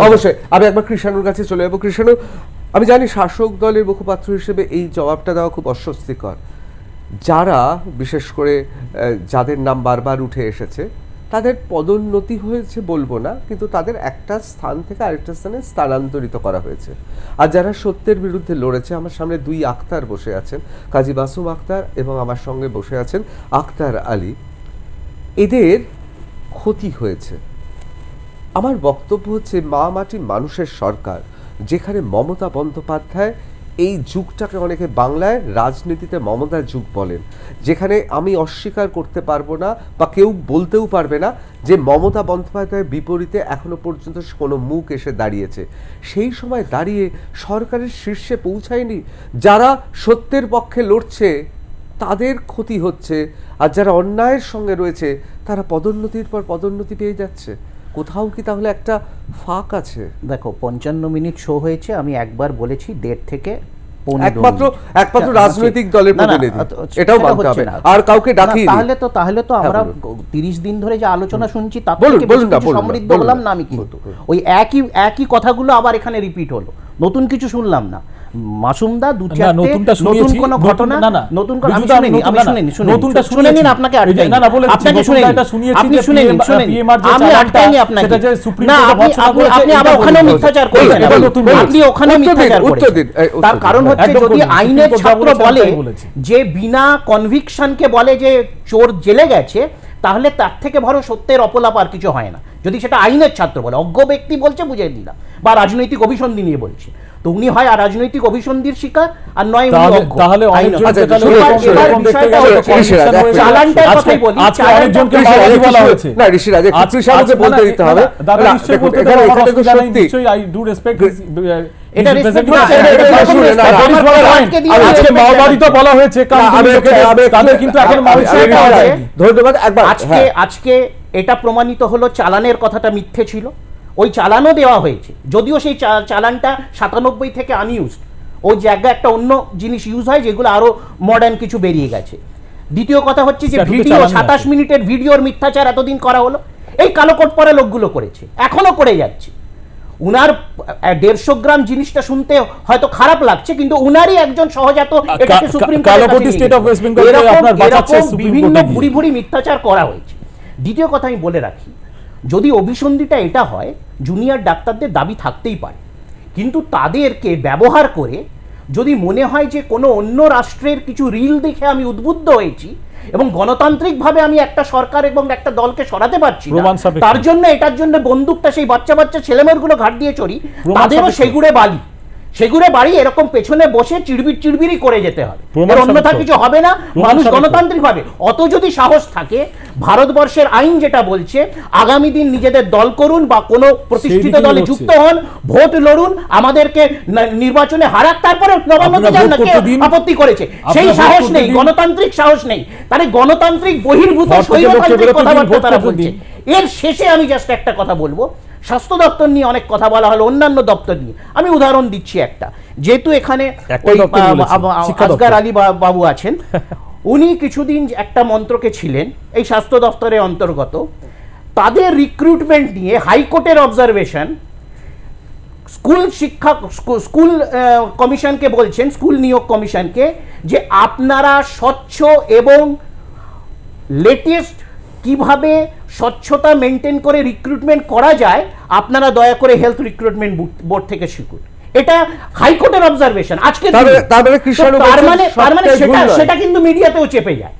অবশ্যই আমি একবার কৃষ্ণানুর কাছে চলে যাবো। কৃষ্ণানু, আমি জানি শাসক দলের মুখপাত্র হিসেবে এই জবাবটা দেওয়া খুব অস্বস্তিকর। যারা বিশেষ করে যাদের নাম বারবার উঠে এসেছে, তাদের পদোন্নতি হয়েছে বলবো না, কিন্তু তাদের একটা স্থান থেকে আরেকটা স্থানে স্থানান্তরিত করা হয়েছে। আর যারা সত্যের বিরুদ্ধে লড়েছে, আমার সামনে 2 আক্তার বসে আছেন, কাজী মাসুম আক্তার এবং আমার সঙ্গে বসে আছেন আক্তার আলী, এদের ক্ষতি হয়েছে। আমার বক্তব্য হচ্ছে মা মাটি মানুষের সরকার, যেখানে মমতা বন্দ্যোপাধ্যায়, এই যুগটাকে অনেকে বাংলায় রাজনীতিতে মমতার যুগ বলেন, যেখানে আমি অস্বীকার করতে পারবো না বা কেউ বলতেও পারবে না যে মমতা বন্দ্যোপাধ্যায়ের বিপরীতে এখনো পর্যন্ত কোনো মুখ এসে দাঁড়িয়েছে। সেই সময় দাঁড়িয়ে সরকারের শীর্ষে পৌঁছায়নি, যারা সত্যের পক্ষে লড়ছে তাদের ক্ষতি হচ্ছে, আর যারা অন্যায়ের সঙ্গে রয়েছে তারা পদোন্নতির পর পদোন্নতি পেয়ে যাচ্ছে। কোথাও কি তাহলে একটা ফাঁক আছে? দেখো, 55 মিনিট শো হয়েছে, আমি একবার বলেছি 1.5 থেকে 15 একমাত্র রাজনৈতিক দলের প্রতিনিধি, এটাও মানতে হবে, আর কাউকে ডাকিনি। তাহলে তো আমরা 30 দিন ধরে যে আলোচনা শুনছি তার থেকে বেশি সমৃদ্ধ হলাম না আমি, কিন্তু ওই একই কথাগুলো আবার এখানে রিপিট হলো, নতুন কিছু শুনলাম না। মাসুমদা নতুন কোন ঘটনা, নতুন কোন আমি শুনিনি, নতুনটা শুনে নিন, আপনাকে আটকাই না, আপনাকে শুনে আপনি শুনে নিন, আমি আটকাইনি আপনাকে, না আপনি আবার ওখানে মিথ্যাচার করছেন, আপনি ওখানে মিথ্যাচার করছেন। তার কারণ হচ্ছে, যদি আইনের ছাত্র বলে যে বিনা কনভিকশনকে বলে যে চোর জেলে গেছে, তাহলে তার থেকে বড় সত্যের অপলাপ আর কিছু হয় না। যদি সেটা আইনের ছাত্র বলে, অজ্ঞ ব্যক্তি বলছে বুঝিয়ে দিলাম, বা রাজনৈতিক অভিসন্ধি নিয়ে বলছে, তো উনি হয় আর রাজনৈতিক অভিসন্ধির শিকার, আর নয় উনি তাহলে- অজ্ঞ। তাহলে আইনত। অনেকজনকে আচ্ছা, তাহলে শুনুন, এরকম- এবার এরকম দেখতে বিষয়টা গেলে হচ্ছে, ঋষিরাজ, চালানটার আজকে- কথাই বলি, আজকে চালানটা- অনেকজনকে ঋষিরাজ, মাওবাদী বলা একটু- হয়েছে। না, ঋষিরাজ, একটু কৃষাণুকে বলতে দিতে হবে। দাদা না, নিশ্চয়ই দেখুন, বলতে এখানে- দেবো, আমার এখানে তো অসুবিধা নেই, সত্যি- নিশ্চয়ই I do respect his, এটা his respect representation. করছে, এটা না, respect শুনুন, করছে। না, না, আমার That is what I want. ভাইকে দিয়ে আজকে respect মাওবাদী তো জানাই। বলা হয়েছে, কারণ না, তাদের কিন্তু এখন বিষয় পাওয়া হচ্ছে, যায়নি। ধন্যবাদ একবার। আজকে আজকে এটা প্রমাণিত হলো চালানের কথাটা মিথ্যে ছিল, ওই চালানও দেওয়া হয়েছে, যদিও সেই চালানটা 97 থেকে আনইউজড, ওই জায়গায় একটা অন্য জিনিস ইউজ হয় যেগুলো আরো মডার্ন কিছু বেরিয়ে গেছে। দ্বিতীয় কথা হচ্ছে যে স্যার, কিন্তু ভিডিও চালানই 27 আছে। মিনিটের ভিডিওর মিথ্যাচার এতদিন করা হলো, এই কালো কোট পরা লোকগুলো করেছে, এখনো করে যাচ্ছে। উনার 150 গ্রাম জিনিসটা শুনতে হয়তো খারাপ লাগছে, কিন্তু উনারই একজন সহজাত এটাকে সুপ্রিম কালোকোটি স্টেট অফ ওয়েস্ট বেঙ্গলকে আপনার বাঁচাচ্ছে সুপ্রিম বিভিন্ন কোর্টে গিয়ে। ভুরি ভুরি মিথ্যাচার করা হয়েছে। দ্বিতীয় কথা আমি বলে রাখি, যদি অভিসন্ধিটা এটা হয়, জুনিয়র ডাক্তারদের দাবি থাকতেই পারে, কিন্তু তাদেরকে ব্যবহার করে যদি মনে হয় যে কোনো অন্য রাষ্ট্রের কিছু রিল দেখে আমি উদ্বুদ্ধ হয়েছি এবং গণতান্ত্রিকভাবে আমি একটা সরকার এবং একটা দলকে সরাতে পারছি না, প্রমাণ সাপেক্ষ। তার জন্য এটার জন্য বন্দুকটা সেই বাচ্চা বাচ্চা ছেলেমেয়েগুলো ঘাট দিয়ে চড়ি, প্রমাণ তাদেরও সাপেক্ষ। সেগুড়ে বাড়ি এরকম পেছনে বসে চিড়বিড়ি করে যেতে হবে, প্রমাণ এর অন্যথা সাপেক্ষ। কিছু হবে না। প্রমাণ মানুষ সাপেক্ষ। গণতান্ত্রিক ভাবে অত যদি সাহস থাকে, ভারতবর্ষের আইন যেটা বলছে আগামী দিন নিজেদের দল করুন বা কোনো প্রতিষ্ঠিত সেইদিকেই দলে হচ্ছে। যুক্ত হন, ভোট লড়ুন, আমাদেরকে নির্বাচনে হারাক, তারপরে নবান্নতে আপনারা যান ভোট না, কে করতে দিন। আপত্তি করেছে? সেই আপনারা ভোট সাহস করতে নেই, দিন। গণতান্ত্রিক সাহস নেই, তাহলে গণতান্ত্রিক বহির্ভূত ভোট থেকে লোককে স্বৈরতান্ত্রিক বেরোতে দিন, কথাবার্তা ভোট তারা করতে বলছে। দিন। এর শেষে আমি জাস্ট একটা কথা বলবো, স্বাস্থ্য দপ্তর নিয়ে অনেক কথা বলা হলো, অন্যান্য দপ্তর নিয়ে আমি উদাহরণ দিচ্ছি একটা, যেহেতু এখানে একটা ওই, দপ্তর বলেছি, শিক্ষা আসগার দপ্তর। আলী বাবু আছেন, উনি কিছুদিন একটা মন্ত্রকে ছিলেন এই স্বাস্থ্য দপ্তরের অন্তর্গত, তাদের রিক্রুটমেন্ট নিয়ে হাইকোর্টের অবজারভেশন, স্কুল কমিশনকে বলছেন, স্কুল নিয়োগ কমিশনকে, যে আপনারা স্বচ্ছ এবং লেটেস্ট কিভাবে স্বচ্ছতা মেনটেন করে রিক্রুটমেন্ট করা যায় আপনারা দয়া করে হেলথ রিক্রুটমেন্ট বোর্ড থেকে শিখুন। এটা হাইকোর্টের অবজারভেশন আজকে। তার মানে কৃষাণু তার বলছেন মানে সবটাই ভুল নয়। সেটা কিন্তু মিডিয়াতেও চেপে যায়,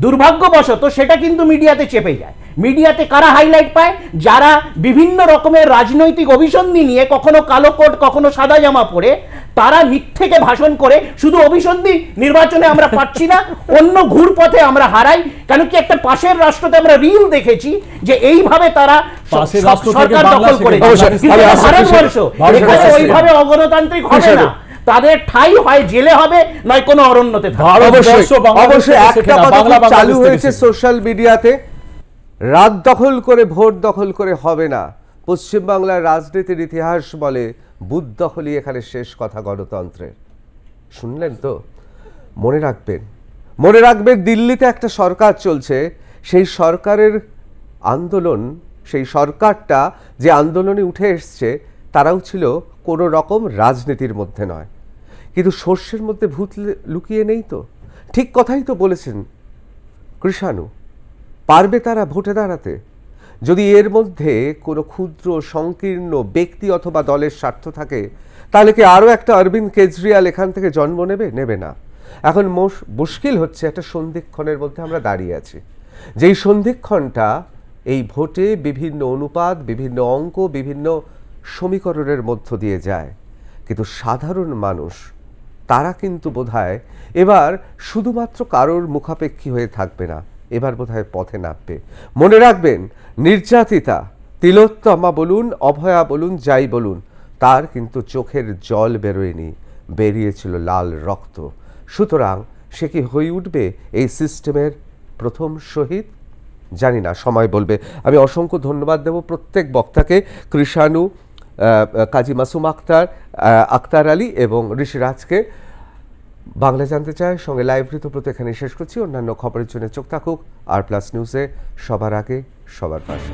দুর্ভাগ্যবশত সেটা কিন্তু মিডিয়াতে চেপে যায়। মিডিয়াতে কারা হাইলাইট পায়? যারা বিভিন্ন রকমের রাজনৈতিক অভিসন্ধি নিয়ে, কখনো কালো কোট কখনো সাদা জামা পরে, তারা মিথ্যেকে ভাষণ করে শুধু অভিসন্ধি নির্বাচনে আমরা পাচ্ছি না, অন্য ঘুর পথে আমরা হারাই। কেন কি একটা পাশের রাষ্ট্রতে আমরা রিল দেখেছি যে এইভাবে তারা পাশের রাষ্ট্র থেকে সরকার বাংলা দখল শেখে। করেছে, অবশ্যই, কিন্তু আমি আসছি, ভারতবর্ষ ভারতবর্ষ এখানে আসছি। ওইভাবে অগণতান্ত্রিক হবে না, তাদের ঠাই হয় জেলে হবে, নয় কোনো অরণ্যতে থাকবে। অবশ্যই বাংলাদেশ অবশ্যই থেকে একটা শেখে না, কথা বাংলা খুব চালু বাংলাদেশ থেকে হয়েছে শেখে। সোশ্যাল মিডিয়াতে, রাত দখল করে ভোট দখল করে হবে না, পশ্চিমবাংলার রাজনীতির ইতিহাস বলে বুথ দখলই এখানে শেষ কথা গণতন্ত্রের। শুনলেন তো? মনে রাখবেন দিল্লিতে একটা সরকার চলছে, সেই সরকারের আন্দোলন, সেই সরকারটা যে আন্দোলনে উঠে এসছে তারাও ছিল কোনো রকম রাজনীতির মধ্যে নয়, কিন্তু শস্যের মধ্যে ভূত লুকিয়ে নেই তো। ঠিক কথাই তো বলেছেন কৃষাণু, পারবে তারা ভোটে দাঁড়াতে যদি এর মধ্যে কোনো ক্ষুদ্র সংকীর্ণ ব্যক্তি অথবা দলের স্বার্থ থাকে? তাহলে কি আরও একটা অরবিন্দ কেজরিওয়াল এখান থেকে জন্ম নেবে না? এখন মুশকিল হচ্ছে একটা সন্ধিক্ষণের মধ্যে আমরা দাঁড়িয়ে আছি, যেই সন্ধিক্ষণটা এই ভোটে বিভিন্ন অনুপাত, বিভিন্ন অঙ্ক, বিভিন্ন সমীকরণের মধ্য দিয়ে যায়, কিন্তু সাধারণ মানুষ তারা কিন্তু বোধহয় এবার শুধুমাত্র কারোর মুখাপেক্ষী হয়ে থাকবে না, এবার বোধহয় পথে নামবে। মনে রাখবেন, নির্যাতিতা তিলোত্তমা বলুন, অভয়া বলুন, যাই বলুন, তার কিন্তু চোখের জল বেরোয়নি, বেরিয়েছিল লাল রক্ত। সুতরাং সে কি হয়ে উঠবে এই সিস্টেমের প্রথম শহীদ? জানি না, সময় বলবে। আমি অসংখ্য ধন্যবাদ দেব প্রত্যেক বক্তাকে, কৃষাণু, কাজী মাসুম আক্তার, আক্তার আলী এবং ঋষিরাজকে। বাংলা জানতে চায় সঙ্গে লাইভ ঋতব্রত এখানে শেষ করছি। অন্যান্য খবরের জন্য চোখ থাকুক আর প্লাস নিউজে, সবার আগে সবার পাশে।